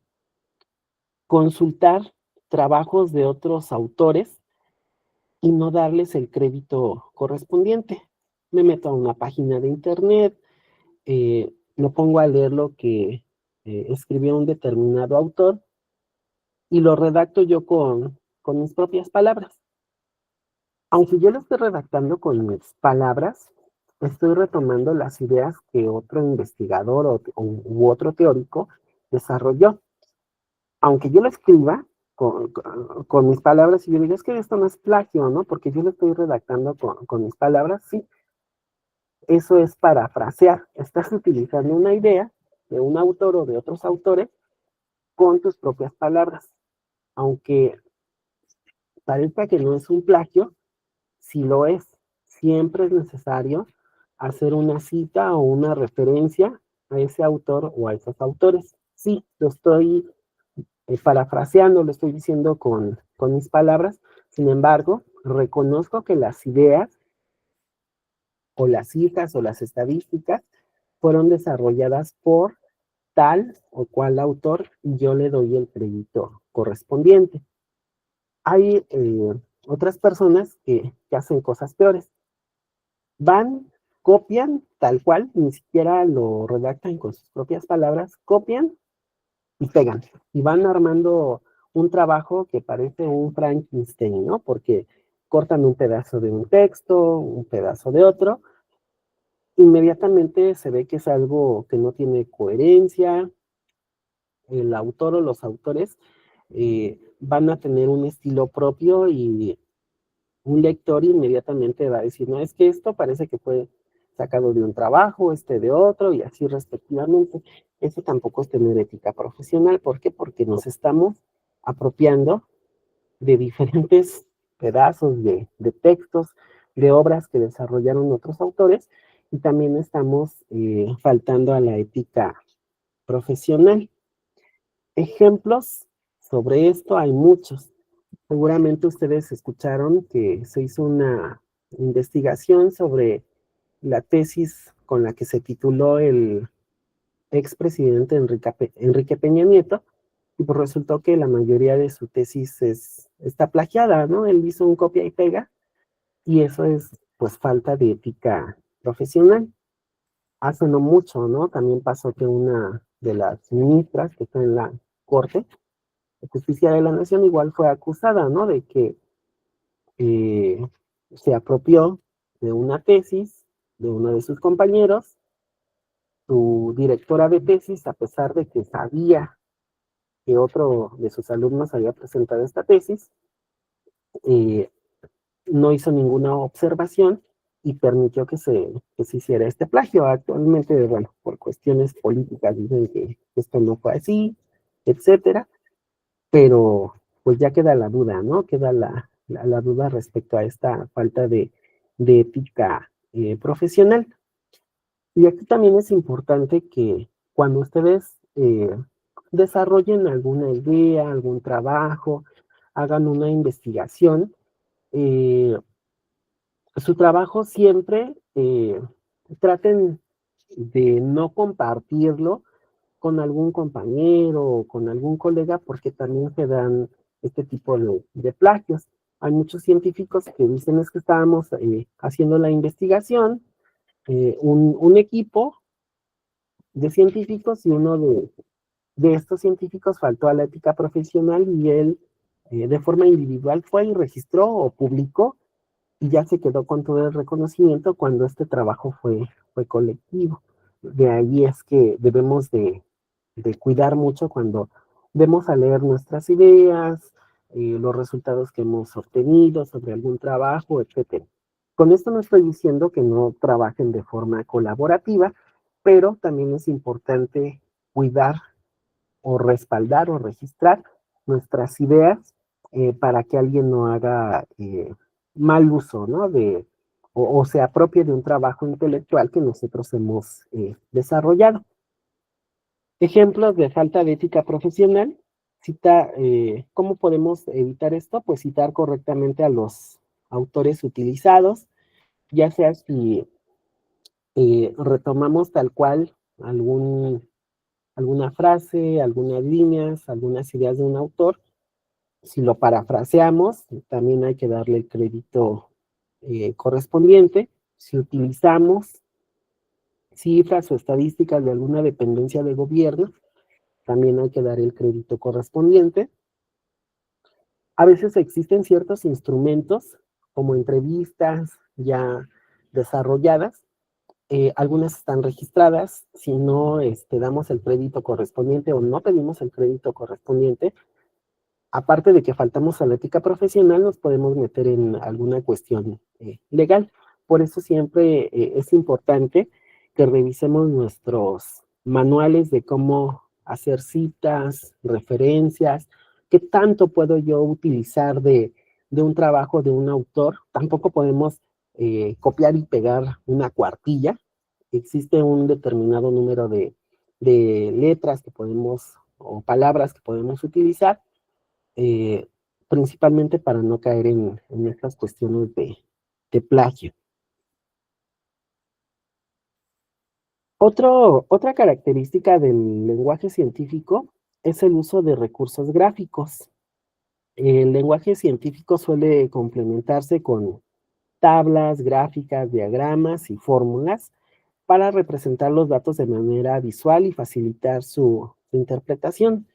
consultar trabajos de otros autores y no darles el crédito correspondiente. Me meto a una página de internet, me pongo a leer lo que escribió un determinado autor y lo redacto yo con mis propias palabras. Aunque yo lo estoy redactando con mis palabras, estoy retomando las ideas que otro investigador u otro teórico desarrolló. Aunque yo lo escriba con mis palabras y yo digo, es que esto no es plagio, ¿no? Porque yo lo estoy redactando con mis palabras, sí, eso es parafrasear. Estás utilizando una idea de un autor o de otros autores con tus propias palabras. Aunque parezca que no es un plagio, sí lo es. Siempre es necesario hacer una cita o una referencia a ese autor o a esos autores. Sí, lo estoy parafraseando, lo estoy diciendo con mis palabras. Sin embargo, reconozco que las ideas o las cifras o las estadísticas fueron desarrolladas por tal o cual autor y yo le doy el crédito correspondiente. Hay otras personas que hacen cosas peores. Van, copian tal cual, ni siquiera lo redactan con sus propias palabras, copian y pegan. Y van armando un trabajo que parece un Frankenstein, ¿no? Porque cortan un pedazo de un texto, un pedazo de otro, inmediatamente se ve que es algo que no tiene coherencia. El autor o los autores van a tener un estilo propio y un lector inmediatamente va a decir, no, es que esto parece que fue sacado de un trabajo, este de otro, y así respectivamente. Eso tampoco es tener ética profesional. ¿Por qué? Porque nos estamos apropiando de diferentes pedazos de textos, de obras que desarrollaron otros autores, y también estamos faltando a la ética profesional. Ejemplos sobre esto hay muchos. Seguramente ustedes escucharon que se hizo una investigación sobre la tesis con la que se tituló el expresidente Enrique Peña Nieto, y pues resultó que la mayoría de su tesis está plagiada, ¿no? Él hizo un copia y pega, y eso es pues falta de ética profesional. Hace no mucho, ¿no? También pasó que una de las ministras que está en la Corte de Justicia de la Nación igual fue acusada, ¿no? De que eh, se apropió de una tesis de uno de sus compañeros, su directora de tesis, a pesar de que sabía que otro de sus alumnos había presentado esta tesis, eh, no hizo ninguna observación y permitió que se hiciera este plagio. Actualmente, bueno, por cuestiones políticas dicen que esto no fue así, etcétera, pero pues ya queda la duda, ¿no? Queda la duda respecto a esta falta de ética profesional. Y aquí también es importante que cuando ustedes desarrollen alguna idea, algún trabajo, hagan una investigación, eh, su trabajo siempre traten de no compartirlo con algún compañero o con algún colega porque también se dan este tipo de plagios. Hay muchos científicos que dicen es que estábamos haciendo la investigación, un equipo de científicos y uno de estos científicos faltó a la ética profesional y él de forma individual fue y registró o publicó y ya se quedó con todo el reconocimiento cuando este trabajo fue colectivo. De ahí es que debemos de cuidar mucho cuando vemos a leer nuestras ideas, los resultados que hemos obtenido sobre algún trabajo, etcétera. Con esto no estoy diciendo que no trabajen de forma colaborativa, pero también es importante cuidar o respaldar o registrar nuestras ideas para que alguien no haga mal uso, ¿no? O se apropie de un trabajo intelectual que nosotros hemos desarrollado. Ejemplos de falta de ética profesional. ¿Cómo podemos evitar esto? Pues citar correctamente a los autores utilizados, ya sea si retomamos tal cual alguna frase, algunas líneas, algunas ideas de un autor. Si lo parafraseamos, también hay que darle el crédito correspondiente. Si utilizamos cifras o estadísticas de alguna dependencia de gobierno, también hay que dar el crédito correspondiente. A veces existen ciertos instrumentos, como entrevistas ya desarrolladas, algunas están registradas. Si no damos el crédito correspondiente o no pedimos el crédito correspondiente, aparte de que faltamos a la ética profesional, nos podemos meter en alguna cuestión legal. Por eso siempre es importante que revisemos nuestros manuales de cómo hacer citas, referencias, qué tanto puedo yo utilizar de un trabajo de un autor. Tampoco podemos copiar y pegar una cuartilla. Existe un determinado número de letras que podemos o palabras que podemos utilizar, eh, principalmente para no caer en estas cuestiones de plagio. Otra característica del lenguaje científico es el uso de recursos gráficos. El lenguaje científico suele complementarse con tablas, gráficas, diagramas y fórmulas para representar los datos de manera visual y facilitar su interpretación.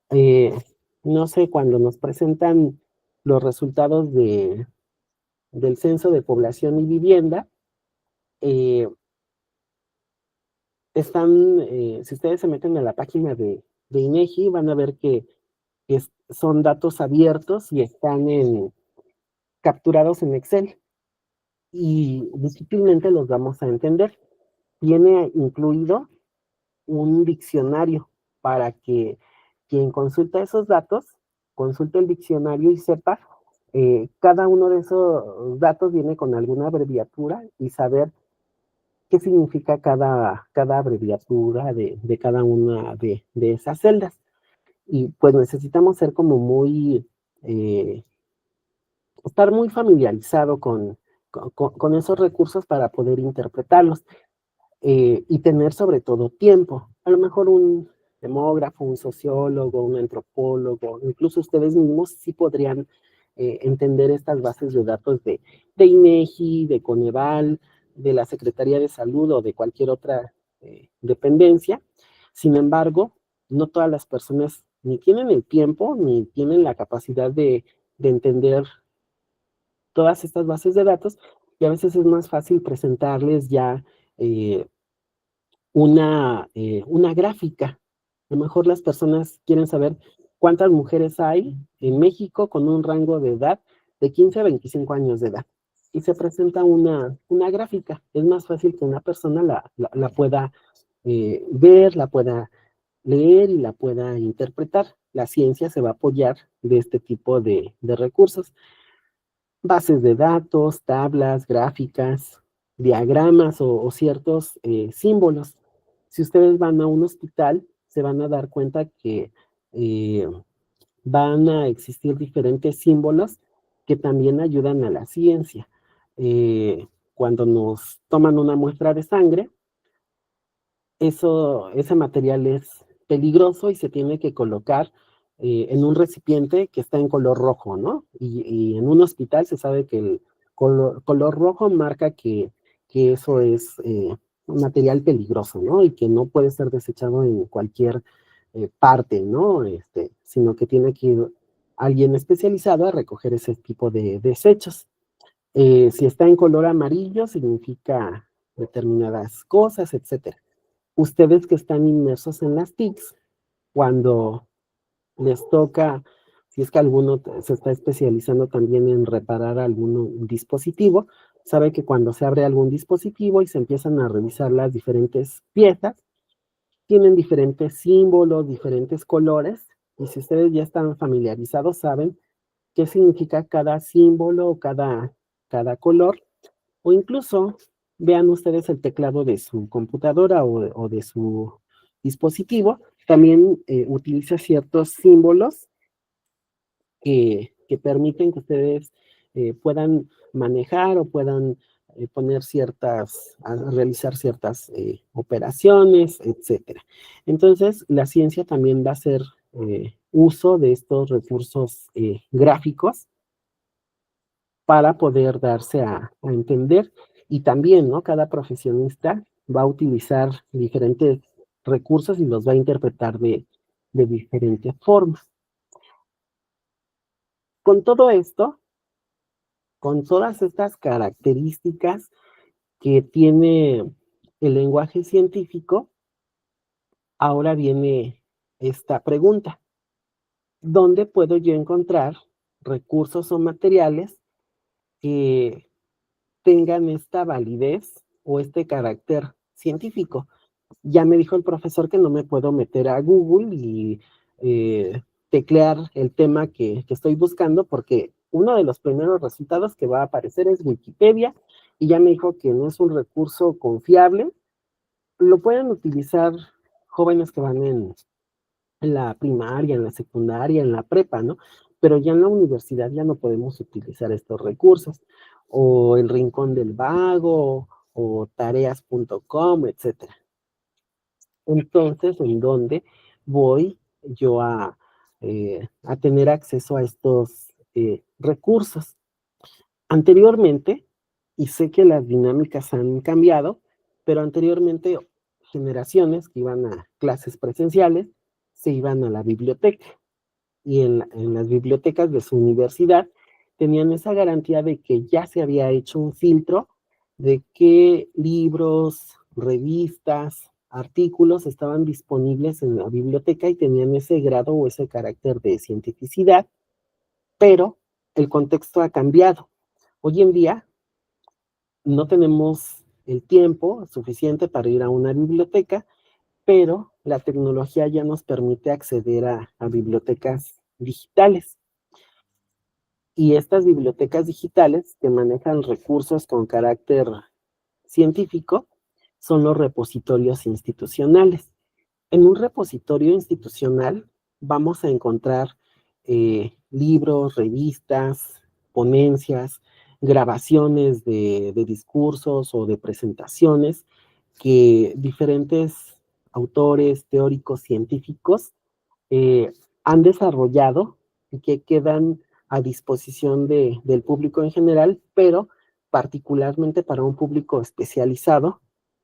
Eh, no sé, cuando nos presentan los resultados del Censo de Población y Vivienda, eh, si ustedes se meten a la página de INEGI, van a ver que son datos abiertos y están capturados en Excel y difícilmente los vamos a entender. Viene incluido un diccionario para que quien consulta esos datos, consulte el diccionario y sepa, cada uno de esos datos viene con alguna abreviatura y saber qué significa cada abreviatura de cada una de esas celdas. Y pues necesitamos ser como estar muy familiarizado con esos recursos para poder interpretarlos. Y tener sobre todo tiempo. A lo mejor un demógrafo, un sociólogo, un antropólogo, incluso ustedes mismos sí podrían entender estas bases de datos de INEGI, de Coneval, de la Secretaría de Salud o de cualquier otra dependencia. Sin embargo, no todas las personas ni tienen el tiempo ni tienen la capacidad de entender todas estas bases de datos, y a veces es más fácil presentarles ya eh, una gráfica. A lo mejor las personas quieren saber cuántas mujeres hay en México con un rango de edad de 15 a 25 años de edad. Y se presenta una gráfica. Es más fácil que una persona la pueda ver, la pueda leer y la pueda interpretar. La ciencia se va a apoyar de este tipo de recursos. Bases de datos, tablas, gráficas, diagramas o ciertos símbolos. Si ustedes van a un hospital, se van a dar cuenta que eh, van a existir diferentes símbolos que también ayudan a la ciencia. Cuando nos toman una muestra de sangre, ese material es peligroso y se tiene que colocar en un recipiente que está en color rojo, ¿no? Y en un hospital se sabe que el color rojo marca que eso es un material peligroso, ¿no? Y que no puede ser desechado en cualquier parte, ¿no? Sino que tiene que ir alguien especializado a recoger ese tipo de desechos. Si está en color amarillo, significa determinadas cosas, etcétera. Ustedes que están inmersos en las TICs, cuando les toca, si es que alguno se está especializando también en reparar algún dispositivo, sabe que cuando se abre algún dispositivo y se empiezan a revisar las diferentes piezas, tienen diferentes símbolos, diferentes colores, y si ustedes ya están familiarizados, saben qué significa cada símbolo o cada color, o incluso vean ustedes el teclado de su computadora o de su dispositivo, también utiliza ciertos símbolos que permiten que ustedes puedan manejar o puedan poner realizar ciertas operaciones, etcétera. Entonces, la ciencia también va a hacer uso de estos recursos gráficos para poder darse a entender. Y también, ¿no? Cada profesionista va a utilizar diferentes recursos y los va a interpretar de diferente forma. Con todo esto, con todas estas características que tiene el lenguaje científico, ahora viene esta pregunta: ¿dónde puedo yo encontrar recursos o materiales que tengan esta validez o este carácter científico? Ya me dijo el profesor que no me puedo meter a Google y teclear el tema que estoy buscando, porque uno de los primeros resultados que va a aparecer es Wikipedia, y ya me dijo que no es un recurso confiable. Lo pueden utilizar jóvenes que van en la primaria, en la secundaria, en la prepa, ¿no? Pero ya en la universidad ya no podemos utilizar estos recursos, o el Rincón del Vago, o tareas.com, etcétera. Entonces, ¿en dónde voy yo a tener acceso a estos recursos? Anteriormente, y sé que las dinámicas han cambiado, pero anteriormente generaciones que iban a clases presenciales se iban a la biblioteca, y en las bibliotecas de su universidad tenían esa garantía de que ya se había hecho un filtro de qué libros, revistas, artículos estaban disponibles en la biblioteca y tenían ese grado o ese carácter de cientificidad, pero el contexto ha cambiado. Hoy en día no tenemos el tiempo suficiente para ir a una biblioteca, pero la tecnología ya nos permite acceder a bibliotecas digitales. Y estas bibliotecas digitales que manejan recursos con carácter científico son los repositorios institucionales. En un repositorio institucional vamos a encontrar libros, revistas, ponencias, grabaciones de discursos o de presentaciones que diferentes autores, teóricos, científicos eh, han desarrollado y que quedan a disposición del público en general, pero particularmente para un público especializado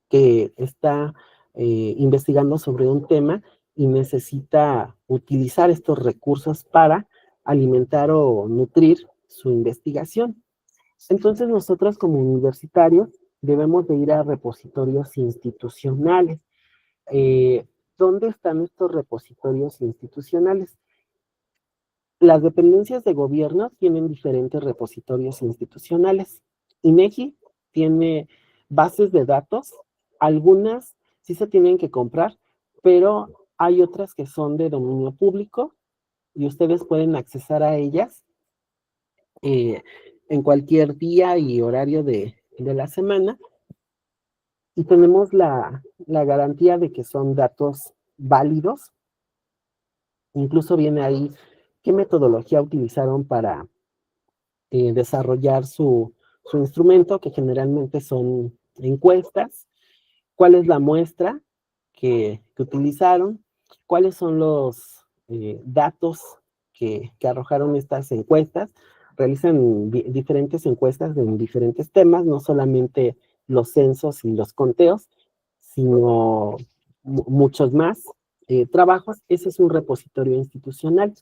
que está investigando sobre un tema y necesita utilizar estos recursos para alimentar o nutrir su investigación. Entonces nosotros como universitarios debemos de ir a repositorios institucionales. Eh, ¿Dónde están estos repositorios institucionales? Las dependencias de gobierno tienen diferentes repositorios institucionales. INEGI tiene bases de datos, algunas sí se tienen que comprar, pero hay otras que son de dominio público y ustedes pueden accesar a ellas eh, en cualquier día y horario de la semana, y tenemos la garantía de que son datos válidos. Incluso viene ahí qué metodología utilizaron para desarrollar su instrumento, que generalmente son encuestas, cuál es la muestra que utilizaron, cuáles son los datos que arrojaron estas encuestas. Realizan diferentes encuestas en diferentes temas, no solamente los censos y los conteos, sino muchos más trabajos. Ese es un repositorio institucional.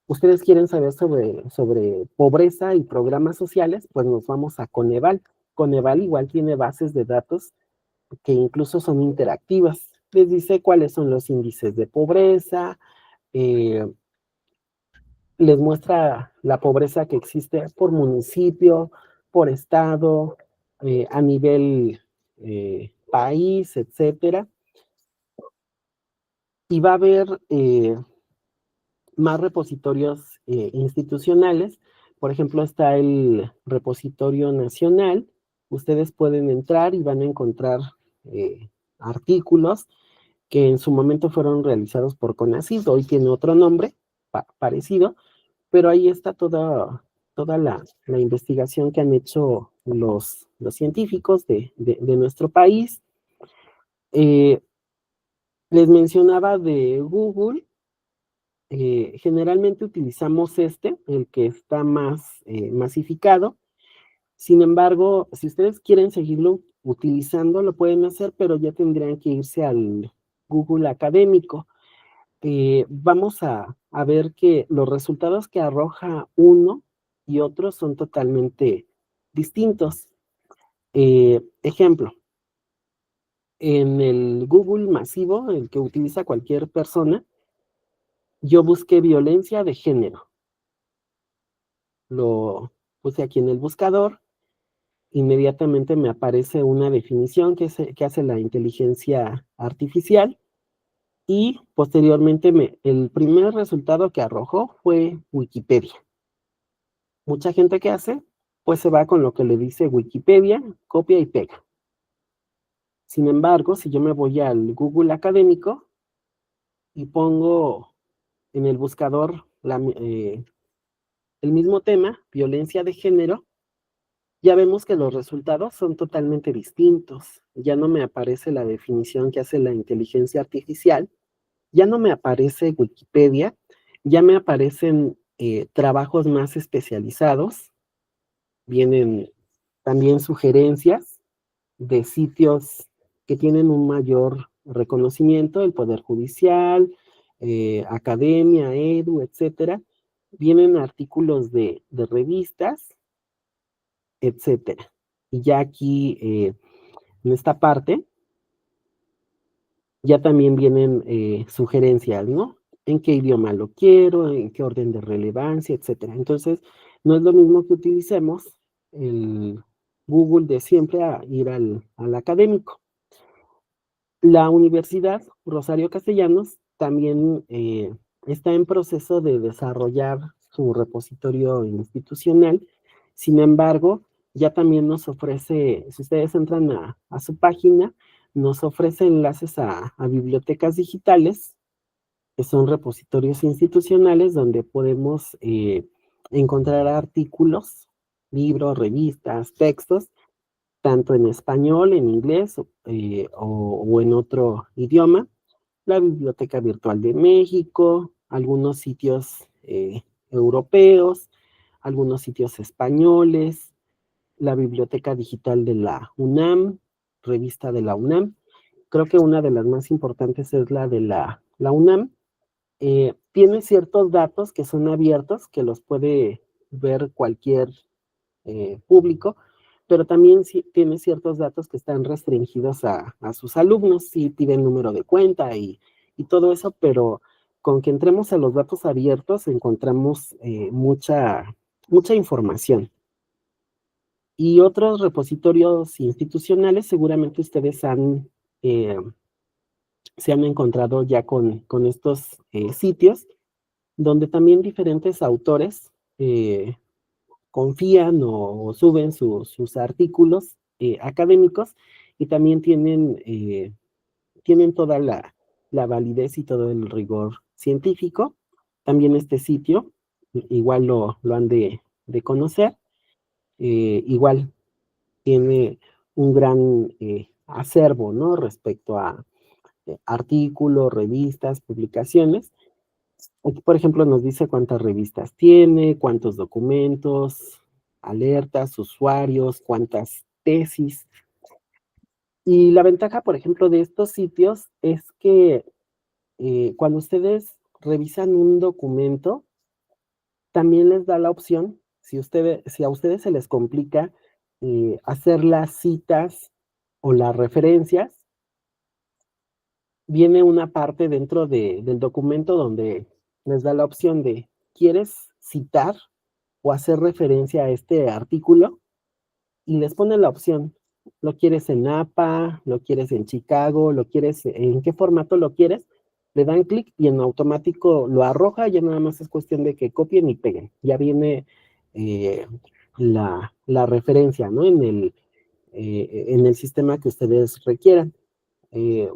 Ustedes quieren saber sobre pobreza y programas sociales, pues nos vamos a Coneval. Coneval igual tiene bases de datos que incluso son interactivas. Les dice cuáles son los índices de pobreza, eh, les muestra la pobreza que existe por municipio, por estado, a nivel país, etcétera. Y va a haber más repositorios institucionales. Por ejemplo, está el repositorio nacional. Ustedes pueden entrar y van a encontrar artículos que en su momento fueron realizados por CONACYT, hoy tiene otro nombre parecido, pero ahí está toda la investigación que han hecho los científicos de nuestro país. Les mencionaba de Google. Generalmente utilizamos el que está más masificado. Sin embargo, si ustedes quieren seguirlo utilizando, lo pueden hacer, pero ya tendrían que irse al Google académico. Vamos a ver que los resultados que arroja uno y otro son totalmente distintos. Ejemplo, en el Google masivo, el que utiliza cualquier persona, yo busqué violencia de género. Lo puse aquí en el buscador, inmediatamente me aparece una definición que hace la inteligencia artificial y posteriormente el primer resultado que arrojó fue Wikipedia. Mucha gente que hace, pues se va con lo que le dice Wikipedia, copia y pega. Sin embargo, si yo me voy al Google académico y pongo en el buscador el mismo tema, violencia de género, ya vemos que los resultados son totalmente distintos. Ya no me aparece la definición que hace la inteligencia artificial, ya no me aparece Wikipedia, ya me aparecen trabajos más especializados, vienen también sugerencias de sitios que tienen un mayor reconocimiento, el Poder Judicial, Academia, Edu, etcétera. Vienen artículos de revistas, etcétera. Y ya aquí, en esta parte, ya también vienen sugerencias, ¿no? En qué idioma lo quiero, en qué orden de relevancia, etcétera. Entonces, no es lo mismo que utilicemos el Google de siempre a ir al académico. La Universidad Rosario Castellanos también está en proceso de desarrollar su repositorio institucional. Sin embargo, ya también nos ofrece, si ustedes entran a su página, nos ofrece enlaces a bibliotecas digitales, que son repositorios institucionales donde podemos encontrar artículos, libros, revistas, textos, tanto en español, en inglés o en otro idioma. La Biblioteca Virtual de México, algunos sitios europeos, algunos sitios españoles, la Biblioteca Digital de la UNAM, revista de la UNAM. Creo que una de las más importantes es la de la UNAM. Tiene ciertos datos que son abiertos, que los puede ver cualquier público, pero también sí tiene ciertos datos que están restringidos a sus alumnos, sí piden número de cuenta y todo eso, pero con que entremos a los datos abiertos encontramos mucha información. Y otros repositorios institucionales, seguramente ustedes se han encontrado ya con estos sitios, donde también diferentes autores confían o suben sus artículos académicos y también tienen toda la validez y todo el rigor científico. También este sitio, igual lo han de conocer, igual tiene un gran acervo, ¿no? Respecto a artículos, revistas, publicaciones. Aquí, por ejemplo, nos dice cuántas revistas tiene, cuántos documentos, alertas, usuarios, cuántas tesis. Y la ventaja, por ejemplo, de estos sitios es que cuando ustedes revisan un documento, también les da la opción, si a ustedes se les complica hacer las citas o las referencias, viene una parte dentro del documento donde les da la opción de, ¿quieres citar o hacer referencia a este artículo? Y les pone la opción, ¿lo quieres en APA? ¿Lo quieres en Chicago? ¿Lo quieres en qué formato lo quieres? Le dan clic y en automático lo arroja, ya nada más es cuestión de que copien y peguen. Ya viene eh, la referencia, ¿no? En el sistema que ustedes requieran. Eh,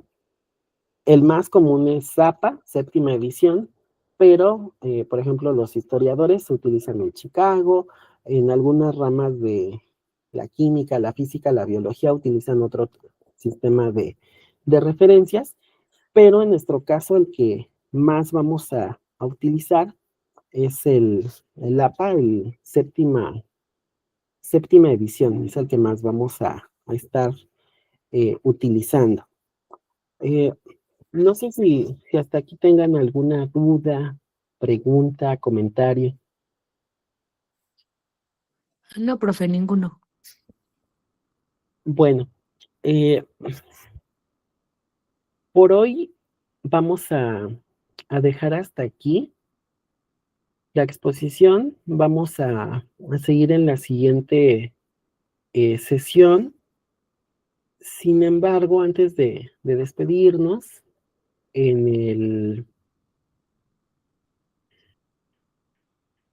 el más común es Zapa, séptima edición, pero, por ejemplo, los historiadores se utilizan en Chicago, en algunas ramas de la química, la física, la biología utilizan otro sistema de referencias, pero en nuestro caso el que más vamos a utilizar es el APA, el séptima edición, es el que más vamos a estar utilizando. Eh, no sé si hasta aquí tengan alguna duda, pregunta, comentario. No, profe, ninguno. Bueno, eh, por hoy vamos a dejar hasta aquí la exposición. Vamos a seguir en la siguiente sesión. Sin embargo, antes de despedirnos, en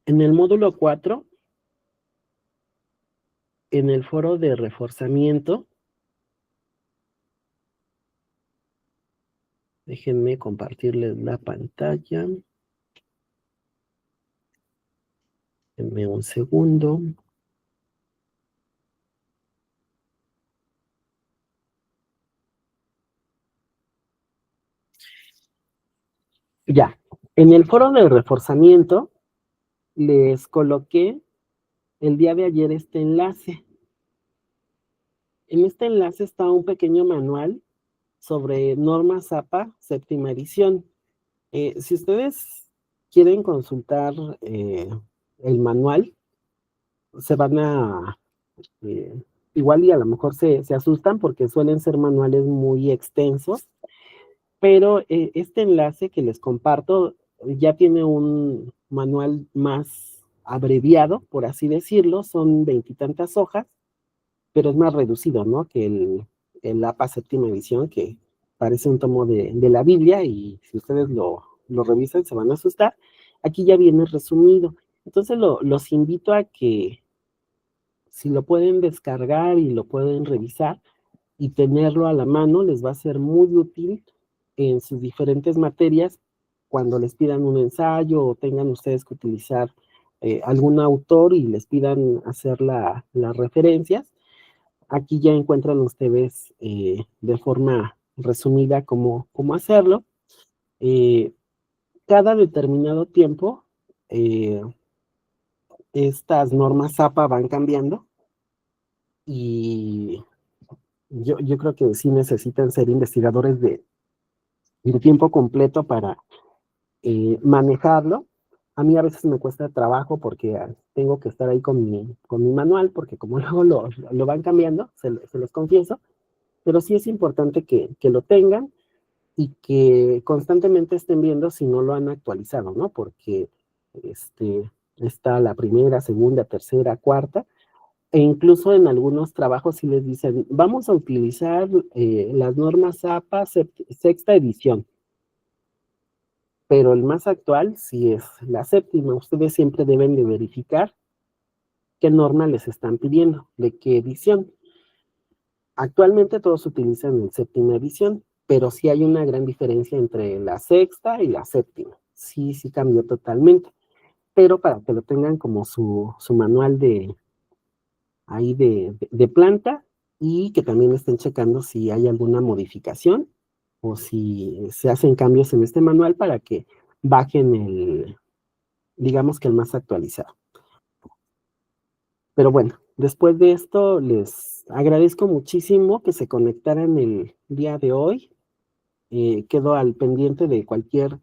el módulo 4, en el foro de reforzamiento, déjenme compartirles la pantalla. Denme un segundo. Ya, en el foro de reforzamiento les coloqué el día de ayer este enlace. En este enlace está un pequeño manual sobre normas APA, séptima edición. Si ustedes quieren consultar el manual, se van eh, igual y a lo mejor se asustan porque suelen ser manuales muy extensos, pero este enlace que les comparto ya tiene un manual más abreviado, por así decirlo, son veintitantas hojas, pero es más reducido, ¿no? Que el APA séptima edición, que parece un tomo de la Biblia, y si ustedes lo revisan se van a asustar. Aquí ya viene resumido. Entonces los invito a que si lo pueden descargar y lo pueden revisar y tenerlo a la mano, les va a ser muy útil en sus diferentes materias cuando les pidan un ensayo o tengan ustedes que utilizar algún autor y les pidan hacer las referencias. Aquí ya encuentran ustedes de forma resumida cómo hacerlo. Eh, cada determinado tiempo, eh, estas normas APA van cambiando y yo creo que sí necesitan ser investigadores de tiempo completo para manejarlo. A mí a veces me cuesta trabajo porque tengo que estar ahí con mi manual, porque como luego lo van cambiando, se los confieso, pero sí es importante que lo tengan y que constantemente estén viendo si no lo han actualizado, ¿no? Porque está la primera, segunda, tercera, cuarta, e incluso en algunos trabajos sí les dicen, vamos a utilizar las normas APA sexta edición, pero el más actual sí es la séptima. Ustedes siempre deben de verificar qué norma les están pidiendo, de qué edición. Actualmente todos utilizan el séptima edición, pero sí hay una gran diferencia entre la sexta y la séptima. Sí cambió totalmente. Pero para que lo tengan como su manual ahí de planta y que también estén checando si hay alguna modificación o si se hacen cambios en este manual para que bajen digamos que el más actualizado. Pero bueno, después de esto les agradezco muchísimo que se conectaran el día de hoy. Quedo al pendiente de cualquier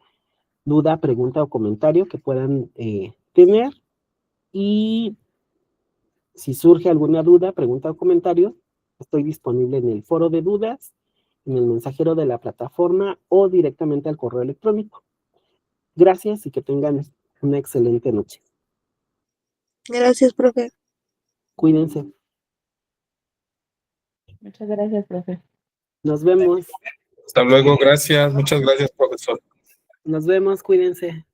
duda, pregunta o comentario que puedan tener. Y si surge alguna duda, pregunta o comentario, estoy disponible en el foro de dudas, en el mensajero de la plataforma o directamente al correo electrónico. Gracias y que tengan una excelente noche. Gracias, profe. Cuídense. Muchas gracias, profe. Nos vemos. Hasta luego, gracias. Muchas gracias, profesor. Nos vemos, cuídense.